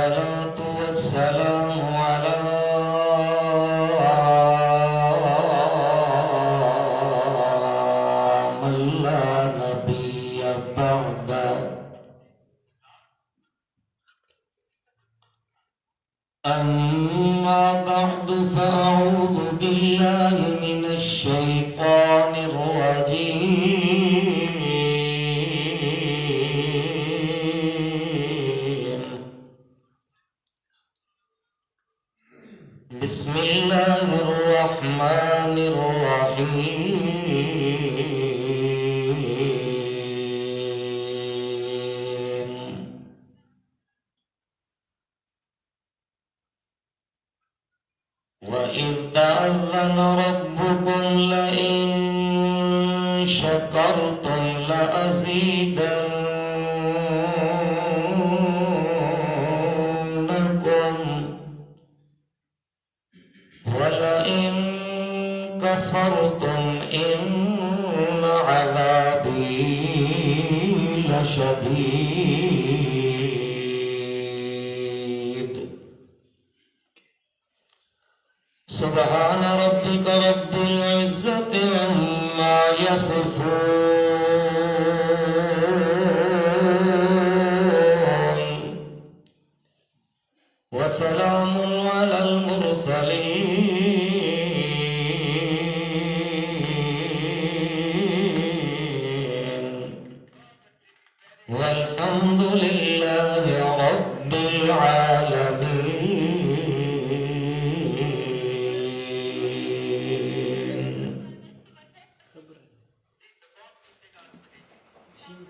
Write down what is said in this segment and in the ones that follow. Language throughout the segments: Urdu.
والصلاة والسلام على من لا نبي بعده. أما بعد فأعوذ بالله من الشيطان الرجيم. بسم الله الرحمن الرحيم. وإذ تأذن ربكم لئن شكرتم لأزيدنكم ولئن كفرتم إن عذابي لشديد. سبحان ربك رب العزة عما يصفون وسلام على المرسلين والحمد لله رب العالمين.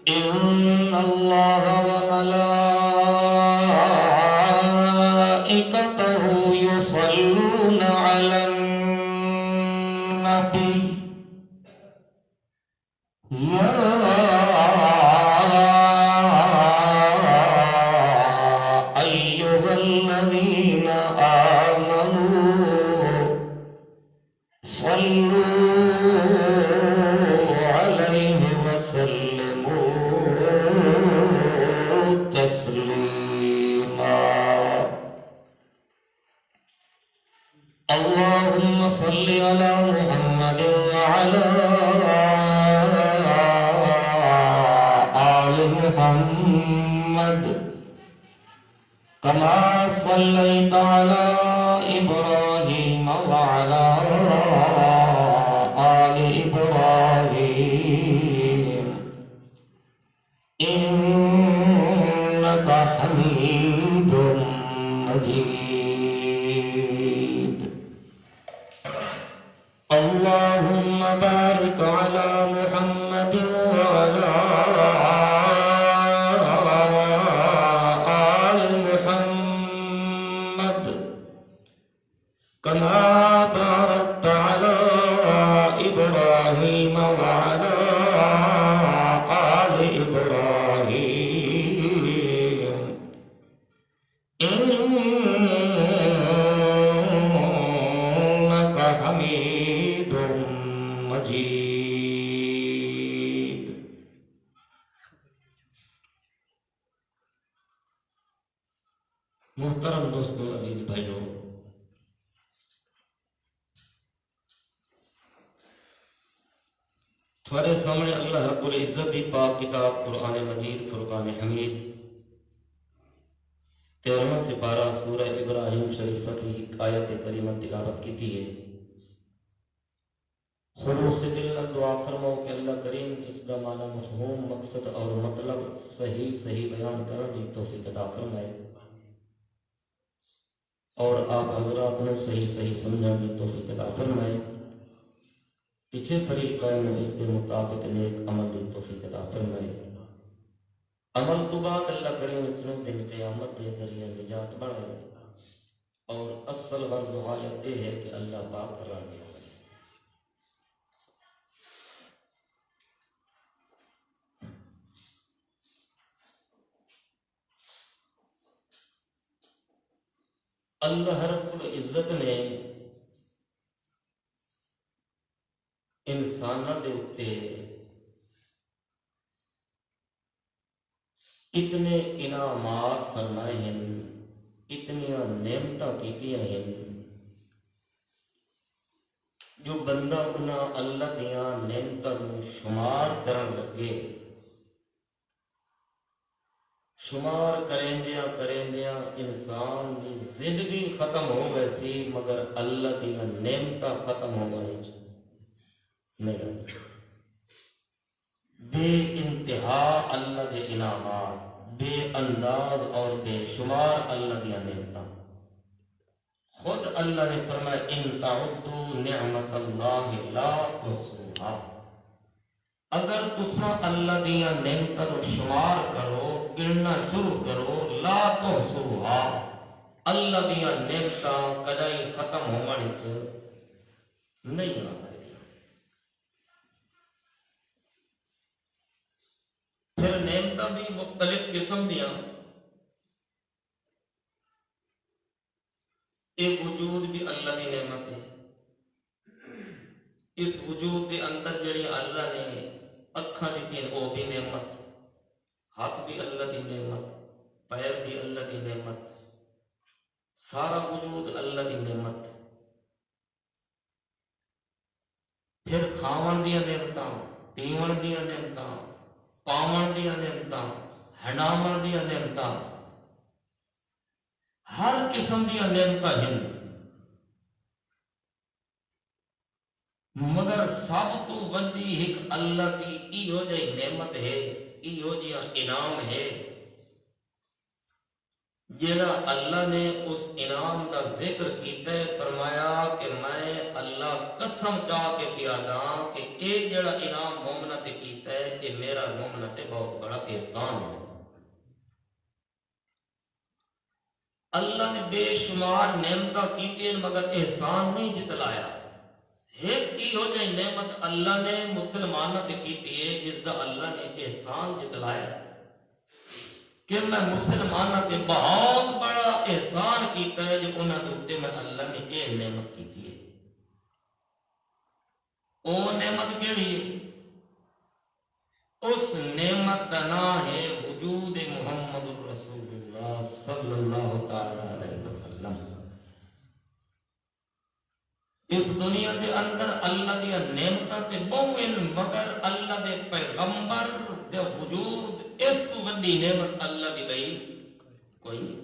إن الله وملائكته يصلون على النبي يا أيها الذين آمنوا صلوا عليه وسلموا تسليما. اللهم صل على محمد وعلى آل محمد كما صليت على إبراهيم وعلى آل إبراهيم إنك حميد مجيد. اللهم بارك على محمد وعلى آل محمد كما باركت على إبراهيم وعلى آل إبراهيم إنك حميد مجيد. محترم دوستو، عزیز بھائیو، تھوڑے سامنے اللہ رب العزت کی پاک کتاب قرآن مجید فرقان حمید 13واں سپارہ سورہ ابراہیم شریفہ کی آیت کریمہ تلاوت کی تھی ہے. خلوص دل نال دعا فرماؤ کہ اللہ کریم اس کا معنی مفہوم مقصد اور مطلب صحیح بیان کرنے کی توفیق عطا فرمائے اور آپ حضرات نے صحیح سمجھنے کی توفیق عطا فرمائے. پیچھے فریقین میں اس کے مطابق نیک عمل کی توفیق عطا فرمائے. عمل تو بعد اللہ کریم اس نے دن قیامت کے ذریعے نجات بڑھائے اور اصل غرض و حالت یہ ہے کہ اللہ پاک راضی ہو. اللہ رب العزت نے انسانوں دے اتے اتنے انعامات فرمائے ہیں اتنیاں نعمتاں کیتیاں ہیں جو بندہ انہاں اللہ دیاں نعمتاں نوں شمار کرن لگے، شمار کریندیاں انسان دی زندگی ختم ہو گئی سی، مگر اللہ دیاں نعمتاں ختم ہو گئی نہیں آئی۔ بے انتہا اللہ دے انعامات، بے انداز اور بے شمار اللہ دیا نعمتاں۔ خود اللہ نے فرمایا ان تعدوا نعمت اللہ لا تحصوها، اگر تساں اللہ دیا نعمتاں نو شمار کرو، گننا شروع کرو، لا تحصوها، اللہ دیا نعمتاں کدی ختم ہونے چ نہیں آ سکتی۔ پھر نعمتاں بھی مختلف قسم دیاں، ایک وجود بھی اللہ کی نعمت ہے۔ اس وجود کے اندر جڑی اللہ نے اکھاں دیتی ہیں وہ بھی نعمت، ہاتھ بھی اللہ کی نعمت، پیر بھی اللہ کی نعمت، سارا وجود اللہ کی نعمت۔ پھر کھاون دیا نعمتاں، پیون دیا نعمتاں، پاون دیا نعمتاں، ہنڈاون دیا نعمتاں، ہر قسم دیا نعمتاں ہیں، مگر سب تو وڈی ایک اللہ کی ایہو جہی نعمت ہے، ایہو جہا انعام ہے جیڑا اللہ نے اس انعام کا ذکر کیتا ہے، فرمایا کہ میں اللہ قسم چاہ کے پیادا کہ اے جیڑا انعام مومنہ تے کیتا ہے کہ میرا مومنہ تے بہت بڑا احسان ہے۔ اللہ نے بے شمار نعمتاں کیتی ہیں مگر احسان نہیں جتلایا۔ ایک ایہو جہی نعمت اللہ نے مسلمانوں تے کیتی ہے جس دا اللہ نے احسان جتلایا کہ میں مسلمانوں تے بہت بڑا احسان کیتا ہے جو انہاں دے اوتے میں اللہ نے اے نعمت کیتی ہے۔ او نعمت کیڑی ہے؟ اس نعمت کا نام ہے وجود محمد رسول اللہ صلی اللہ تعالی علیہ وسلم۔ اس دنیا کے اندر اللہ دیا نعمتاں تے بہن مگر اللہ دے پیغمبر دے وجود اس تو وڈی نعمت اللہ دی بھئی کوئی نہیں۔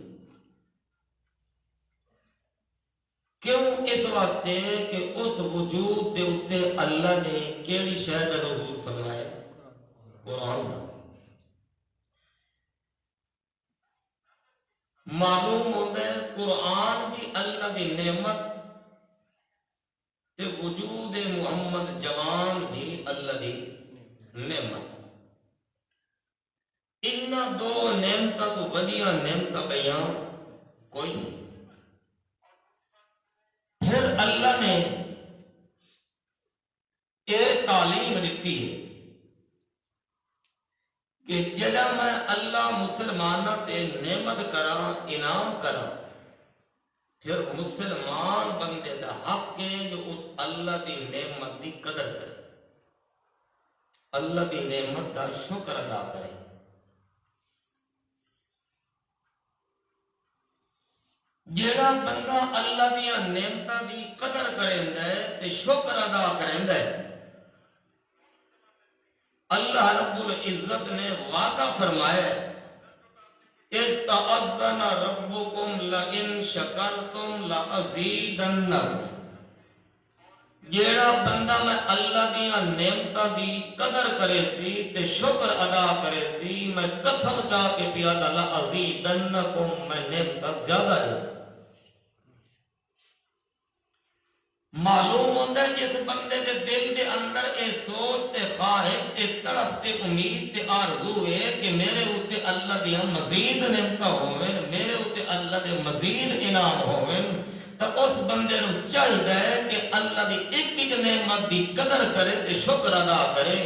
کیوں؟ اس واسطے کہ اس وجود دے اتے اللہ نے کیڑی شے دا نزول فرمایا؟ قرآن دا۔ معلوم ہوتا ہے قرآن بھی اللہ دی نعمت تے وجود محمد جوان بھی اللہ دی نعمت۔ انہاں دو نعمتاں تو ودیاں نعمتاں بیاں کوئی نہیں۔ پھر اللہ نے ایک تعلیم دیتی ہے کہ جڑا میں اللہ مسلمانہ تے نعمت کرا، انعام کرا، پھر مسلمان بندے دا حق ہے جو اس اللہ دی نعمت دی قدر کرے، اللہ دی نعمت دا شکر ادا کرے۔ جیڑا بندہ اللہ دیا نعمتاں دی قدر کریندا ہے تے شکر ادا کریندا ہے، اللہ رب العزت نے وعدہ فرمایا ہے اِذْ تَأَذَّنَ رَبُّكُمْ لَئِن شَكَرْتُمْ لَأَزِيدَنَّكُمْ۔ جیڑا بندہ میں اللہ دیا نعمتاں دی قدر کرے سی تے شکر ادا کرے سی، میں قسم چاہ کے پیادا لَأَزِيدَنَّكُمْ، میں نعمتاں زیادہ دے سکتا۔ معلوم ہوتا ہے جس بندے دے دل دے اندر اے سوچ تے خواہش تے تڑپ تے امید تے آرزو ہے کہ میرے اوتے اللہ دیا مزید نعمتاں ہوئیں، میرے اوتے اللہ دے مزید انعام ہوئیں، تو اس بندے نو چاہیے ہے کہ اللہ دی ایک ایک نعمت دی قدر کرے تے شکر ادا کرے۔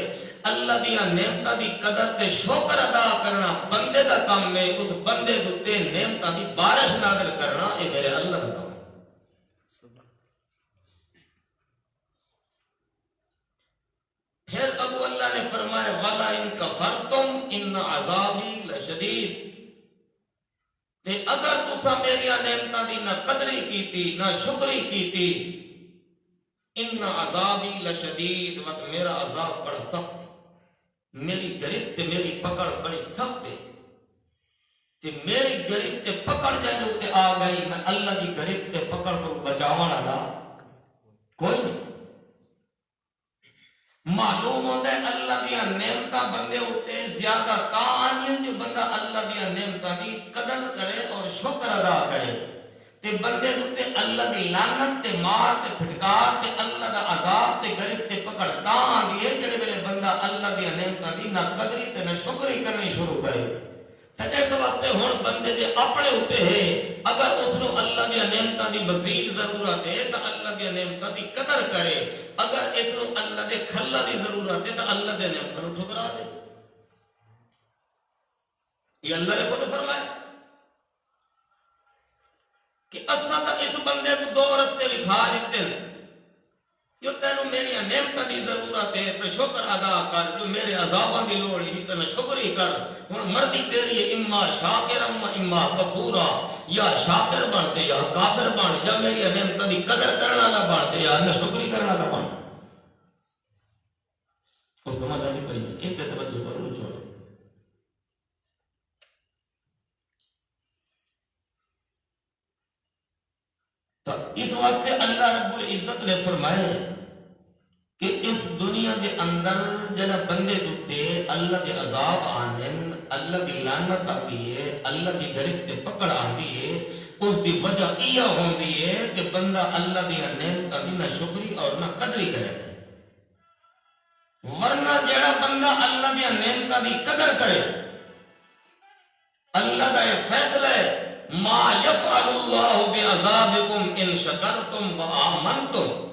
اللہ دیا نعمتاں دی قدر تے شکر ادا کرنا بندے دا کام ہے، اس بندے دوتے نعمتاں دی بارش نازل کرنا اے میرے اللہ دا کام ہے۔ پھر ابو اللہ نے فرمایا وَلَئِن كَفَرْتُمْ إِنَّ عَذَابِي لَشَدِيدٌ، تے اگر تسا میری نعمتاں دی نہ قدری کیتی نہ شکری کیتی، ان عذابی لشدید، وقت میرا عذاب بڑا سخت ہے، میری گرفت میری پکڑ بڑی سخت ہے، تے میری گرفت پکڑ جے تے آ گئی، میں اللہ کی گرفت پکڑ کو بچاون والا کوئی نہیں۔ معلوم ہوتا ہے اللہ دیا نعمتاں بندے ہوتے زیادہ تاں جو بندہ اللہ دیا نعمتاں دی قدر کرے اور شکر ادا کرے، تے بندے دوتے اللہ دی لعنت تے مار تے پھٹکار تے اللہ دا عذاب تے گرفت تے پکڑ تاں دیے جڑے ویلے بندہ اللہ دیا نعمتاں دی نہ قدری تے نہ شکری کرنی شروع کرے۔ تے اس واسطے ہن بندے دے اپنے ہوتے ہے، اگر اس نو اللہ دیا نعمتاں دی مزید ضرورت ہے تو اللہ دیا نعمتاں دی قدر کرے، اگر اس نو اللہ دے کھلا دی ضرورت ہے تو اللہ دے نعمتاں نو ٹھکرا دے۔ یہ اللہ نے خود فرمایا کہ اساں تا اس بندے کو دو رستے لکھا دیتے ہیں، جو تینوں میری نعمتاں دی ضرورت ہے تو شکر ادا کر، جو میرے عذاباں دی لوڑ ہے تو شکری کر۔ ہن مرضی تیری ہے، اما شاکرا اما کفورا، یا شاکر بنتے یا کافر بن، یا میری نعمتاں دی قدر کرنا والا بنتے یا نہ شکری کرنا والا بن۔ وہ سمجھ نہیں پڑی، ان تے توجہ کرو چھوڑو۔ تو اس واسطے اللہ رب العزت نے فرمایا کہ اس دنیا کے اندر جنا بندے دوتے اللہ کے عذاب آنے، اللہ کی لعنت آتی ہے، اللہ کی گرفت پکڑ آتی ہے، اس دی وجہ یہ ہوندی ہے کہ بندہ اللہ دی نعمتاں دی نہ شکری اور نہ قدری کرے۔ ورنہ جڑا بندہ اللہ دی نعمتاں دی قدر کرے، اللہ کا یہ فیصلہ ہے، ما یفعل اللہ بعذابکم ان شکرتم وآمنتم،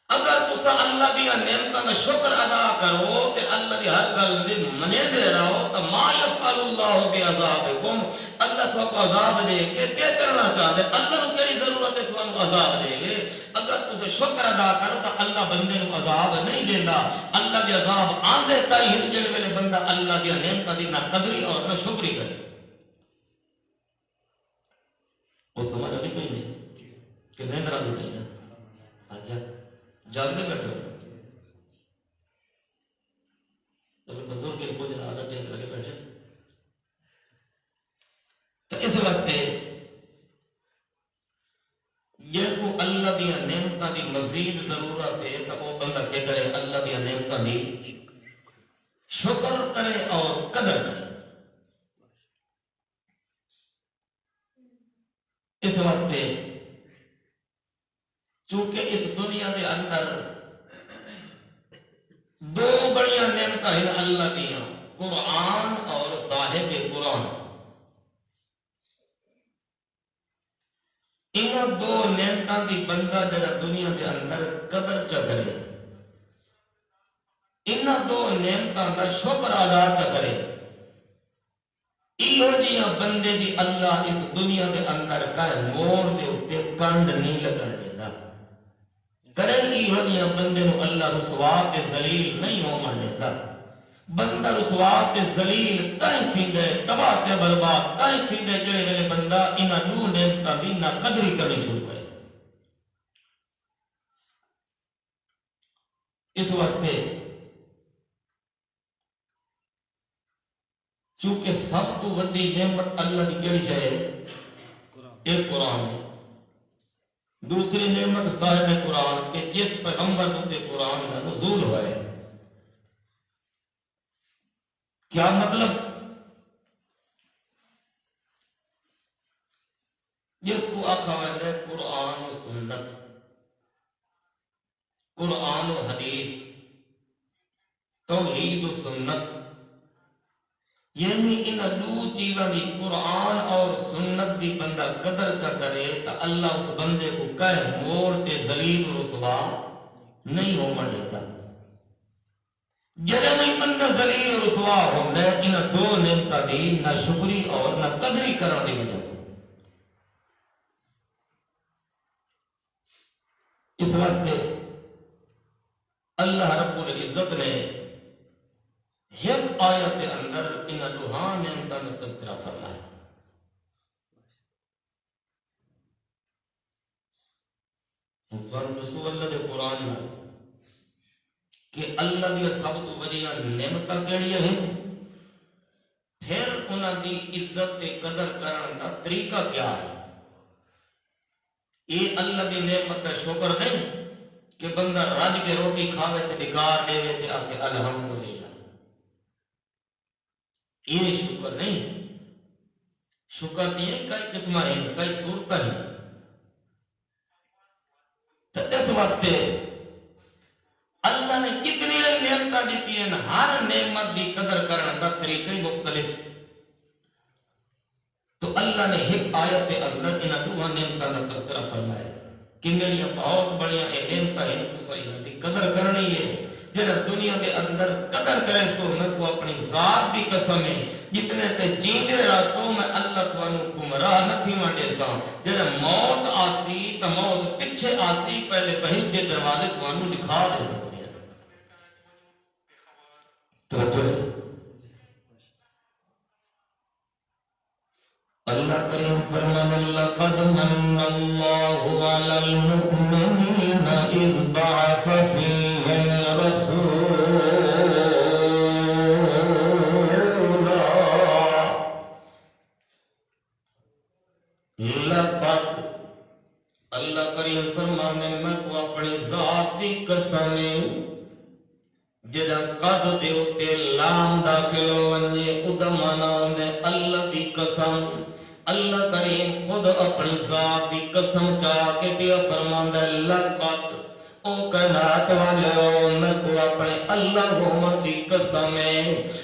اگر تسا اللہ دیا نعمتاں دا شکر ادا کرو تے اللہ دی ہر گل دے منے دے رہو تو ما یفعل اللہ بعذابکم، اللہ تو کو عذاب دے کے کیا کرنا چاہتے، اللہ نو کیڑی ضرورت ہے تو عذاب دے گے؟ اگر تسے شکر ادا کرو تو اللہ بندے نو عذاب نہیں دیندا، اللہ دے عذاب آندے تاں جڑے ویلے بندہ اللہ دی نعمتاں دی نہ قدری اور نہ شکری کرے۔ وہ سمجھ نہیں پئی نہیں کہ نیندرا دی پئی نا، اچھا جاگنے بیٹھے ہو تو بزرگ کے کچھ عادت ٹیک لگے بیٹھے، تو اس واسطے یہ کو اللہ دیا نعمتاں دی مزید ضرورت ہے تو وہ بندہ کیا کرے، اللہ دیا نعمتاں دی شکر کرے اور قدر کرے۔ اس واسطے چونکہ اس دنیا کے اندر دو بڑیاں نعمتاں ہیں اللہ دیاں، قرآن اور صاحب قرآن، ان دو نعمتاں دی بندہ جڑا دنیا کے اندر قدر چا کرے، ان دو نعمتاں دا شکر ادا چا کرے، ایہو جیاں بندے دی اللہ اس دنیا کے اندر کہے موڑ دے اتے کنڈ نہیں لگن دیتا، کرے ایہو جیاں بندے نو اللہ رسوا تے ذلیل نہیں ہومن دیتا۔ بندہ رسوا تے ذلیل تائیں تھیندے، تباہ تے برباد تائیں تھیندے جڑے ویلے بندہ انہاں دو نعمتاں دی نہ قدری کرنی شروع کرے۔ اس واسطے چونکہ سب تو وڈی نعمت اللہ دی کیڑی شے ہے؟ ایک قرآن ہے، دوسری نعمت صاحب قرآن کہ جس پیغمبر تے قرآن کا نزول ہوا ہے۔ کیا مطلب؟ جس کو آکھا ہے قرآن و سنت، قرآن و حدیث، توحید و سنت، یعنی ان دو چیزاں دی قرآن اور سنت دی بندہ قدر چا کرے تو اللہ اس بندے کو کہے موڑ تے ذلیل و رسوا نہیں ہو من دیتا۔ جڑے نہیں بندہ ذلیل و رسوا ہوندا ہے ان دو نعمتاں دی نہ شکری اور نہ قدری کرن دی وجہ تو۔ اس واسطے اللہ رب العزت نے ایک آیت اندر ان دوہاں نعمتاں کا تذکرہ فرمایا۔ رسول اللہ دے قرآن میں کہ اللہ دی سب تو وجہ نعمتاں کیڑیاں ہیں، پھر انہاں دی عزت تے قدر کرن دا طریقہ کیا ہے۔ یہ اللہ دی نعمت دا شکر نہیں کہ بندہ رج کے روٹی کھاوے تے ڈکار دے تے آکے الحمدللہ، یہ شکر نہیں۔ شکر دیئے کئی قسمہ ہیں، کئی صورتہ ہیں۔ تو اس واسطے اللہ نے کتنی نعمتاں دیتی ہیں، ہر نعمت دی قدر کرنے دا طریقہ ہی مختلف۔ تو اللہ نے ایک آیت کے اندر انہاں دو نعمتاں دا تذکرہ فرمایا کہ میری بہت بڑیاں نعمتاں ہیں، تو انہاں دی قدر کرنی ہے۔ جڑا دنیا کے اندر قدر کرے سو میں کو اپنی ذات دی قسم ہے، جتنے تے جیندے راسو میں اللہ تانوں گمراہ نہ تھی منڈے سا۔ جڑا موت آسی تا موت پیچھے آسی، پہلے بہشت دے دروازے تانوں دکھا دے سکتے ہیں۔ توجہ ہے۔ اللہ کریم فرمانے لقد من اللہ علی المؤمنین اذ بعث فیہم رسولا۔ لقد اللہ کریم فرمانے میں کو اپنی ذات دی قسم جڑا قد دے اتے لام داخل ونجے ادمانا نے اللہ دی قسم۔ اللہ کریم خود اپنی ذات دی قسم چاہ کے پیا فرماندا ہے لقد او کائنات والے میں کو اپنے اللہ ہومن دی قسم ہے،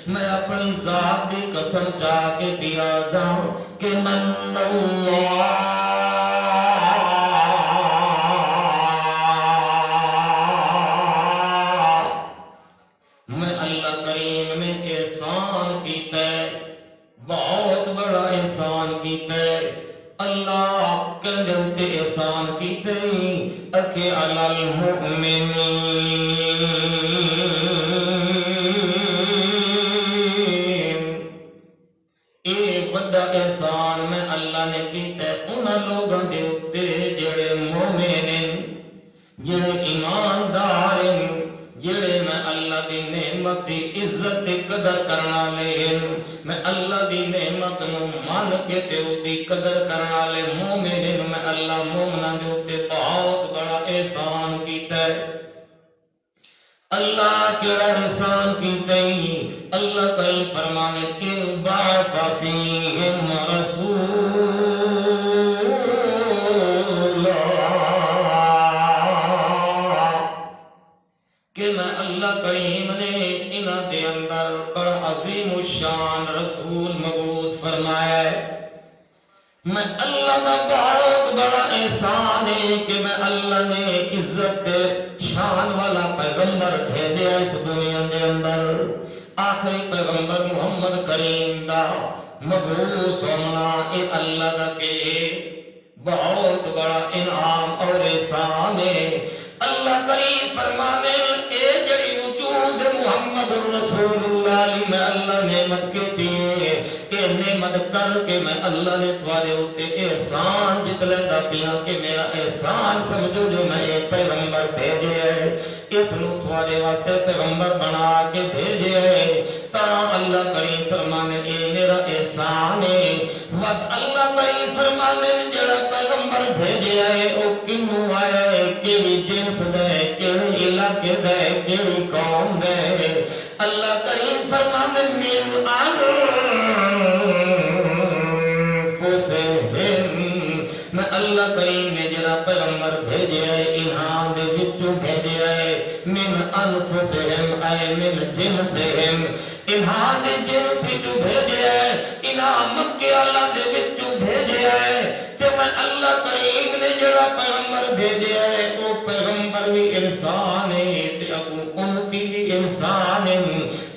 میں اپنی ذات دی قسم چاہ کے پیا جاؤں کہ من اللہ میں اللہ کریم نے احسان کیتا ہے، بہت بڑا احسان کیتا ہے۔ اللہ کہندے تے احسان کیتے اکھے علی المؤمنین، اے بڑا احسان میں اللہ نے کیتا ہے انہاں لوگاں دے اوتے جڑے مومن ہیں، جڑے ایماندار ہیں، جڑے میں اللہ دی نعمت دی عزت دی قدر کرنا لے، میں اللہ دی نعمت نو مان کے تے او دی قدر کرنا لے مومن، میں اللہ مومناں دے اوتے بہت بڑا احسان کیتا ہے۔ اللہ کیڑا احسان کیتا ہے؟ اللہ کئی فرمانے کہ بعث فیہم رسول کہ میں اللہ کریم نے انہاں دے اندر بڑا عظیم الشان رسول مبعوث فرمایا ہے۔ میں اللہ کا بہت بڑا احسان ہے کہ میں اللہ نے عزت شان والا پیغمبر بھیجا اس دنیا دے اندر، آخری پیغمبر محمد کریم دا مبعوث ہونا اے اللہ دا کہ بہت بڑا انعام اور احسان ہے۔ اللہ کریم فرمانے اے جڑی وجود محمد رسول اللہ علیہ میں اللہ نعمت کے دیئے، اے نعمت کر کے میں اللہ نے تمہارے ہوتے احسان جتلے دا پیا کہ میرا احسان سمجھو جو میں ایک پیغمبر بھیجے ہے، اس نو تمہارے واسطے پیغمبر بنا کے بھیجے ہے، تاں اللہ کریم فرمانے اے میرا احسان ہے۔ وقت اللہ کریم فرمانے جڑا پیغمبر بھیجے ہے او کنوں آیا ہے، کیڑی جنس دے، کیڑی علاقے دے، کیڑی قوم دے، اللہ کریم فرمانے من میں اللہ کریم نے جڑا پیغمبر بھیجے ہے انہاں دے وچوں بھیجے ہے، من انفسہم اے من جنسہم، انہاں دے جنس وچوں بھیجے ہے، انہاں مکے اللہ دے وچوں بھیجے ہے، کہ میں اللہ کریم نے جڑا پیغمبر بھیجے ہے وہ پیغمبر بھی انسان ہے تے ابو امتی بھی انسان ہے۔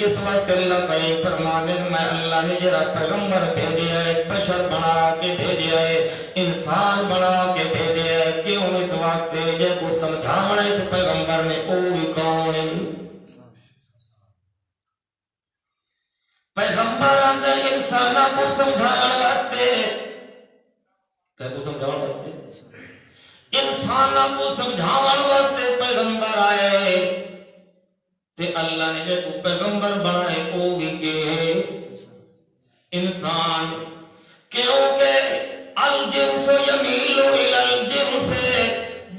اس وقت اللہ کریم فرمانے میں اللہ نے جڑا پیغمبر بھیجے ہے بشر بنا کے بھیجے ہے، انسان بنا کے بھیجے ہے، کیوں اس واسطے جے کو سمجھاونا اس پیغمبر نے او بھی کون ہے؟ پیغمبر آندے انسانہ کو سمجھاونا واسطے، کہ کو سمجھاونا واسطے انساناں کو سمجھاون واسطے پیغمبر آئے تے اللہ نے جے کو پیغمبر بنائے او بھی کہ انسان، کیونکہ الجنس یمیل الی الجنس،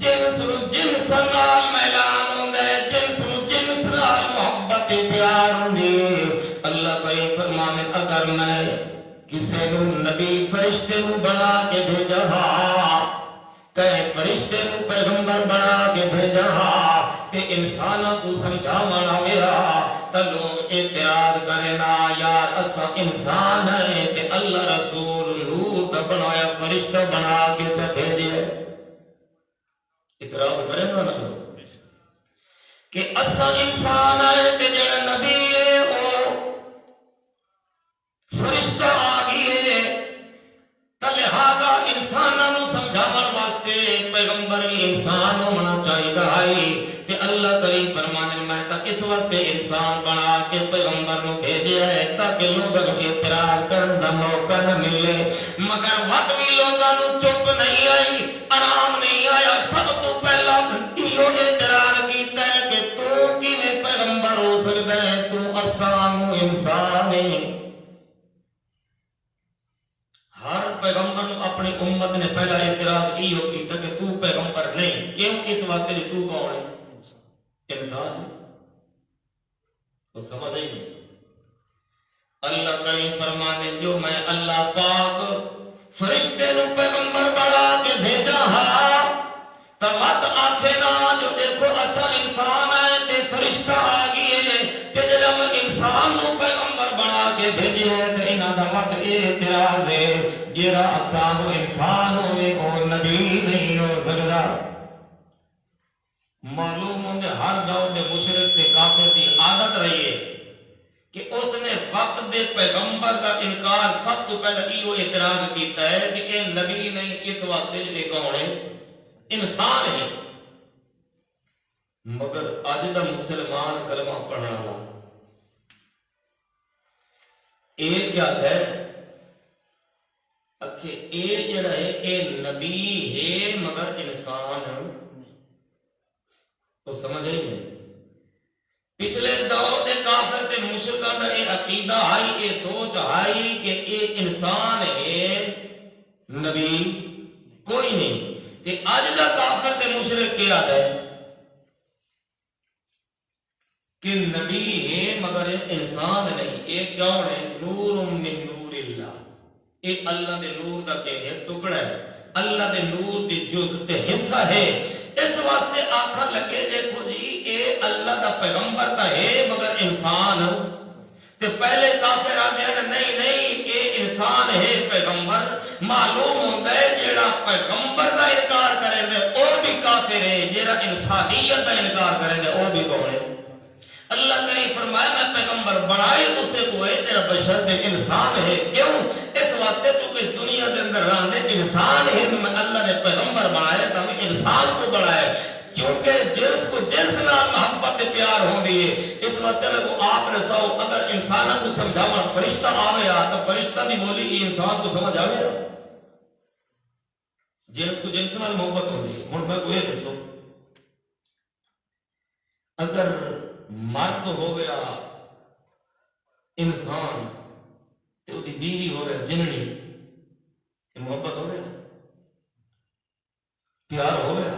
جنس نو جنس نال میلان ہوندا ہے، جنس نو جنس نال محبت پیار ہوندی ہے۔ اللہ کریم فرمانے اگر میں کسی نو نبی فرشتے نو بنا کے بھیجا کہیں فرشتے نو پیغمبر بنا کے بھیجا تے انساناں کو سمجھاونا میرا تے لوگ اعتراض کرنا یار اسا انسان ہے تے اللہ رسول نور دا بنایا فرشتہ بنا کے تے بھیجے، اعتراض کرے نا لوگ کہ اسا انسان ہے تے جڑا نبی ہے وہ فرشتہ آ گئے تے لہذا انساناں نو سمجھاون واسطے پیغمبر بھی انسان ہونا چاہیے کہ اللہ کریم فرمانے میں تک اس وقت انسان بنا کے پیغمبر نو بھیجیا ہے تاکہ لوگوں کو اعتراض کرنے دا موقع نہ ملے، مگر وقت بھی لوگوں نو چپ نہیں آئی، آرام نہیں آیا، سب تو پہلا یہ اعتراض کیتا ہے کہ تو کیویں پیغمبر ہو سکدا ہے، تو اساں انسان ہے۔ ہر پیغمبر نو اپنی امت نے پہلا اعتراض یہ کیتا کہ تو پیغمبر نہیں، کیوں؟ اس واسطے کہ تو کون ہے؟ انسان ہے۔ وہ سمجھ نہیں۔ اللہ کریم فرمانے جو میں اللہ پاک فرشتے نو پیغمبر بنا کے بھیجا تو مت آکھے نا جو دیکھو اصل انسان ہے تے فرشتہ آ گئے تے جب میں انسان نو پیغمبر بنا کے بھیجے تے انہاں دا مت اعتراض ہے جڑا اساں انسان ہوئے او نبی نہیں ہو سکدا۔ معلوم ہوں ہر دور دے مشرک تے کافر دی عادت رہی ہے کہ اس نے وقت دے پیغمبر کا انکار سب تو پہلے یہ اعتراض کیتا ہے کہ اے نبی نہیں، اس واسطے جو کون ہے؟ انسان ہے۔ مگر اج دا مسلمان کلمہ پڑھنا لا اے کیا ہے کہ اے جڑا ہے اے نبی ہے مگر انسان ہے، تو سمجھ ہی نہیں۔ پچھلے دور دے کافر تے مشرکاں دا اے عقیدہ آئی، اے سوچ آئی کہ اے انسان ہے، نبی کوئی نہیں۔ تے اج دا کافر تے مشرک کیا ہے کہ نبی ہے مگر انسان نہیں۔ اے کون ہے؟ نور من نور اللہ، اے اللہ دے نور دا کہ ہے ٹکڑا ہے، اللہ دے نور دی جز تے حصہ ہے۔ اس واسطے آخر لگے دیکھو جی اے اللہ دا پیغمبر کا ہے مگر انسان، تے پہلے کافر آتے ہیں نہیں نہیں اے انسان ہے پیغمبر۔ معلوم ہوتا ہے جیڑا پیغمبر کا انکار کرے گا او بھی کافر ہے، جیڑا انسانیت کا انکار کرے گا او بھی کون ہے؟ اللہ کریم فرمایا میں پیغمبر بنائے اسے کو ہے تیرا بشر دے انسان ہے، کیوں؟ اس واسطے چونکہ اس دنیا کے اندر راندے انسان ہے، میں اللہ نے پیغمبر بنایا تو ہمیں انسان کو بنایا کیونکہ جنس کو جنس نال محبت پیار ہوں گی۔ اس واسطے میں کو آپ نے سو اگر انسانوں کو سمجھاوا فرشتہ آویا تو فرشتہ دی بولی یہ انسان کو سمجھ آویا، جنس کو جنس نال محبت ہوگی۔ ہوں میں کو یہ دسو اگر مرد ہو گیا انسان تو دی بیوی ہو گیا جننی، محبت ہو گیا، پیار ہو گیا۔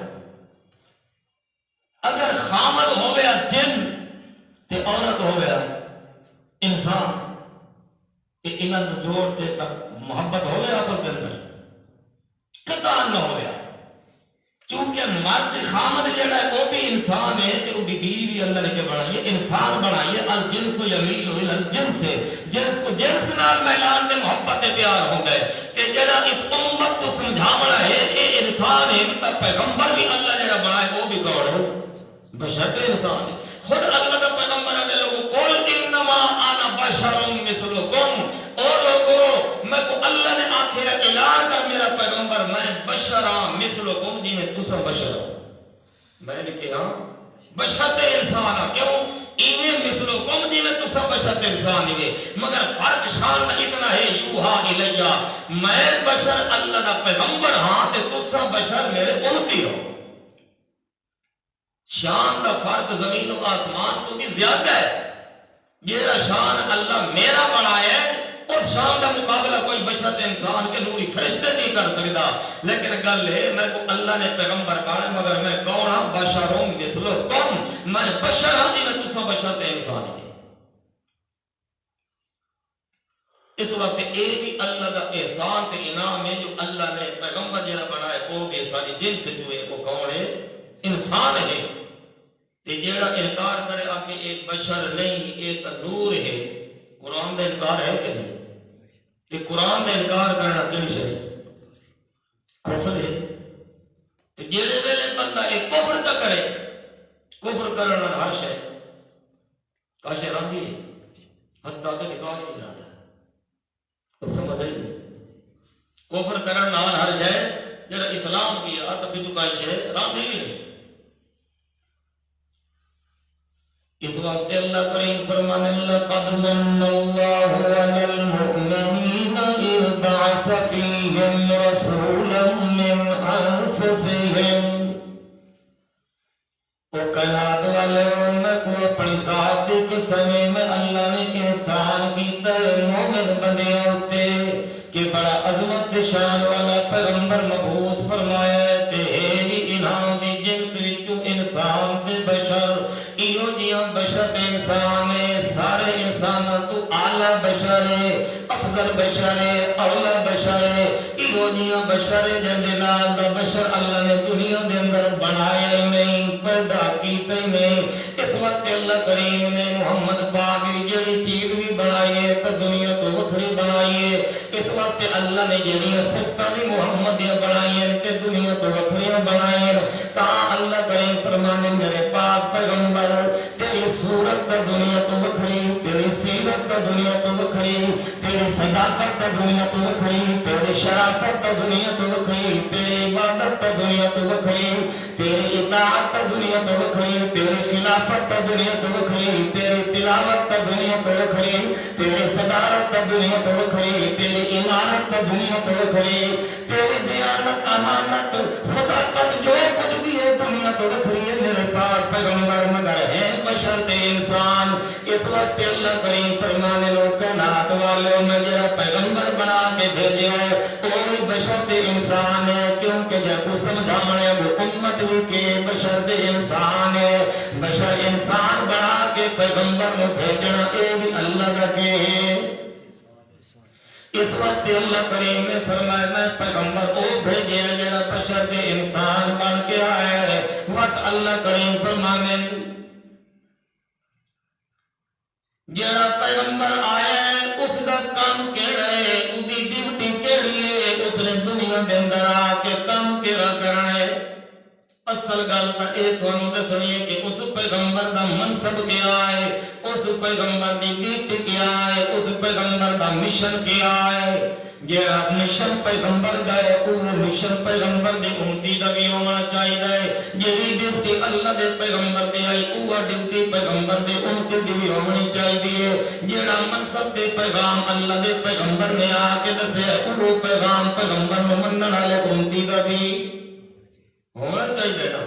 اگر خامد ہو گیا جن تے عورت ہو گیا انسان، کہ انہاں نوں جوڑ دے تک محبت ہو گیا پر کے اندر قطعا نہ ہو گیا، چونکہ مرد خامد جڑا ہے وہ بھی انسان ہے تے اودی بیوی بھی اندر کے بنائیے انسان بنائیے۔ الجنس یمیل الی الجنس، جنس کو جنس نال میلان تے محبت تے پیار ہوندا ہے کہ جڑا اس امت کو سمجھاونا ہے کہ انسان ہے تے پیغمبر بھی اللہ جڑا بنائے وہ بھی کون ہے؟ بشر انسان ہے۔ خود اللہ کا پیغمبر ہے لوگوں قل انما انا بشر مثلکم، اور لوگوں میں کو اللہ نے آخر اعلان کر میرا پیغمبر میں بشراں مثلکم جی میں تساں بشر ہو، میں نے کہا بشر تے انسان ہے، کیوں؟ ایویں مثلکم جی میں تساں بشر تے انسان ہی، مگر فرق شان اتنا ہے یوحا الیہ میں بشر اللہ دا پیغمبر ہاں تے تساں بشر میرے امتی ہو. شان دا فرق زمین و آسمان تو بھی زیادہ ہے. یہ شان اللہ میرا بنایا ہے اور شان کا مقابلہ کوئی بشر انسان کے نوری فرشتے نہیں کر سکتا. لیکن گل ہے میں کو اللہ نے پیغمبر بنایا مگر میں کون ہوں؟ بشروں مثلکم. میں بشر ہوں جی تساں بشر تے انسان ہیں. اس واسطے اے بھی اللہ دا احسان تے انعام ہے جو اللہ نے پیغمبر جڑا بنایا وہ بھی ساری جنس جو ہے وہ کون ہے؟ انسان ہے. تے جڑا انکار کرے آ کہ ایک بشر نہیں ایک نور ہے قرآن دا انکار ہے کہ نہیں؟ کہ قرآن دا انکار کرنا کیوں شے کفر ہے. تے جڑے ویلے بندہ ایک کفر کا کرے کفر کرنا ہر شے کاشے راندی ہے حتیٰ کہ نکاح نہیں جانا سمجھ آئی نہیں. کفر کرنا ہر شے جڑا اسلام کی آ تو پچھو کائی شے راندی ہی نہیں. اس واسطے اللہ کریم فرمانے لقد من اللہ علی المؤمنین اذ بعث فیہم رسولا من انفسہم. او کائنات والے میں کو اپنی ذات کی قسم میں اللہ نے احسان کیتا ہے مومن بندے ہوتے کہ بڑا عظمت شان والا پیغمبر مبعوث فرمایا ہے تے بھی انعام دی جنس وچوں انسان تے بشر ایو جیاں بشر انسان ہے سارے انساناں تو اعلی بشر ہے افضل بشر ہے اولا بشر ہے ایو جیاں بشر ہے جن دے نال دا بشر اللہ نے دنیا دے اندر بنایا ہی نہیں پیدا کیتا ہی نہیں. اس وقت اللہ کریم نے محمد پاک کی جڑی چیز بھی بنائی ہے تو دنیا تو وکھری بنائی ہے. اس واسطے اللہ نے جڑیاں صفتاں بھی محمد دیاں بنائی ہیں تے دنیا تو وکھریاں بنائی ہیں. تا اللہ کریم فرمانے میرے پاک پیغمبر تیری صورت تا دنیا تو وکھری تیری سیرت تا دنیا تو وکھری تیری صداقت تا دنیا تو وکھری تیری شرافت تا دنیا تو وکھری تیری عبادت تا دنیا تو وکھری تیری اطاعت تا دنیا تو وکھری تیری خلافت تا دنیا تو وکھری تیری تلاوت تا دنیا تو وکھری تیری صدارت تا دنیا تو وکھری تیری امانت تا دنیا تو وکھری تیری دیانت امانت صداقت جو کچھ بھی ہے دنیا تو وکھری ہے میرے پاک پیغمبر مگر ہے بشر تے انسان. اس واسطے اللہ کریم فرمانے لو کائنات والوں میں جڑا پیغمبر بنا کے بھیجے ہے وہ بھی بشر تے انسان ہے کیونکہ جب کو سمجھانے وہ امت بھی کے بشر تے انسان ہے. بشر انسان بنا کے پیغمبر میں بھیجنا اے بھی اللہ کا کے اس واسطے اللہ کریم نے فرمایا میں پیغمبر کو بھیجے جڑا بشر تے انسان بن کے آیا ہے. وقت اللہ کریم فرمانے جڑا پیغمبر آیا ہے اس کا کام کیڑا ہے اس کی ڈیوٹی کیڑی ہے اس نے دنیا کے اندر آ کے کام کیڑا کرنا ہے. اصل گل تا اے تھانوں دسنی ہے کہ اس پیغمبر دا منصب کیا ہے اس پیغمبر دی ڈیوٹی کیا ہے اس پیغمبر دا مشن کیا ہے. جڑا مشن پیغمبر دا ہے وہ مشن پیغمبر دی امتی دا بھی ہونا چاہیے. جڑی ڈیوٹی اللہ دے پیغمبر دی آئی وہ ڈیوٹی پیغمبر دے امتی دی بھی ہونی چاہیے. جڑا منصب دے پیغام اللہ دے پیغمبر نے آ کے دسے وہ پیغام پیغمبر نوں منن والے امتی دا بھی ہونا چاہیے نا.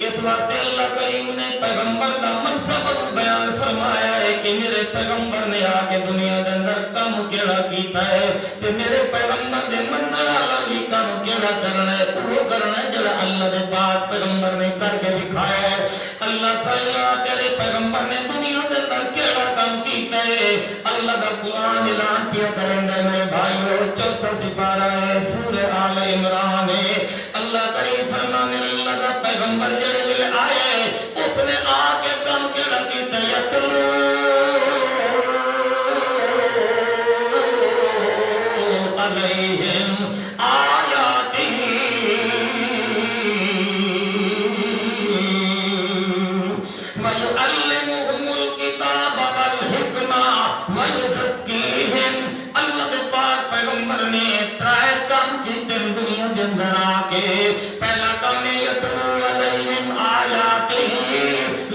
اس واسطے اللہ کریم نے پیغمبر کا منصب بیان فرمایا ہے کہ میرے پیغمبر نے آ کے دنیا کے اندر کام کیڑا کیتا ہے تے میرے پیغمبر دے منن والا بھی کام کیڑا کرنا ہے وہ کرنا ہے جڑا اللہ دے پاک پیغمبر نے کر کے دکھایا ہے. اللہ سایہ تیرے پیغمبر نے دنیا کے اندر کیڑا کام کیتا ہے اللہ دا قرآن اعلان کیا کرندا ہے میرے بھائیو. چوتھا سپارہ ہے سورہ آل عمران ہے. اللہ کریم فرمانے اللہ کا پیغمبر جڑے دل آئے اس نے آ کے کام کیڑا کیتا یتلو علیہم آیاتہ ویعلمہم الکتاب والحکمہ ویزکیہم. اللہ کے پاک پیغمبر نے ترائے کام کیتے دنیا کے اندر آ کے. پہلا کام یتلو علیہم آیاتہ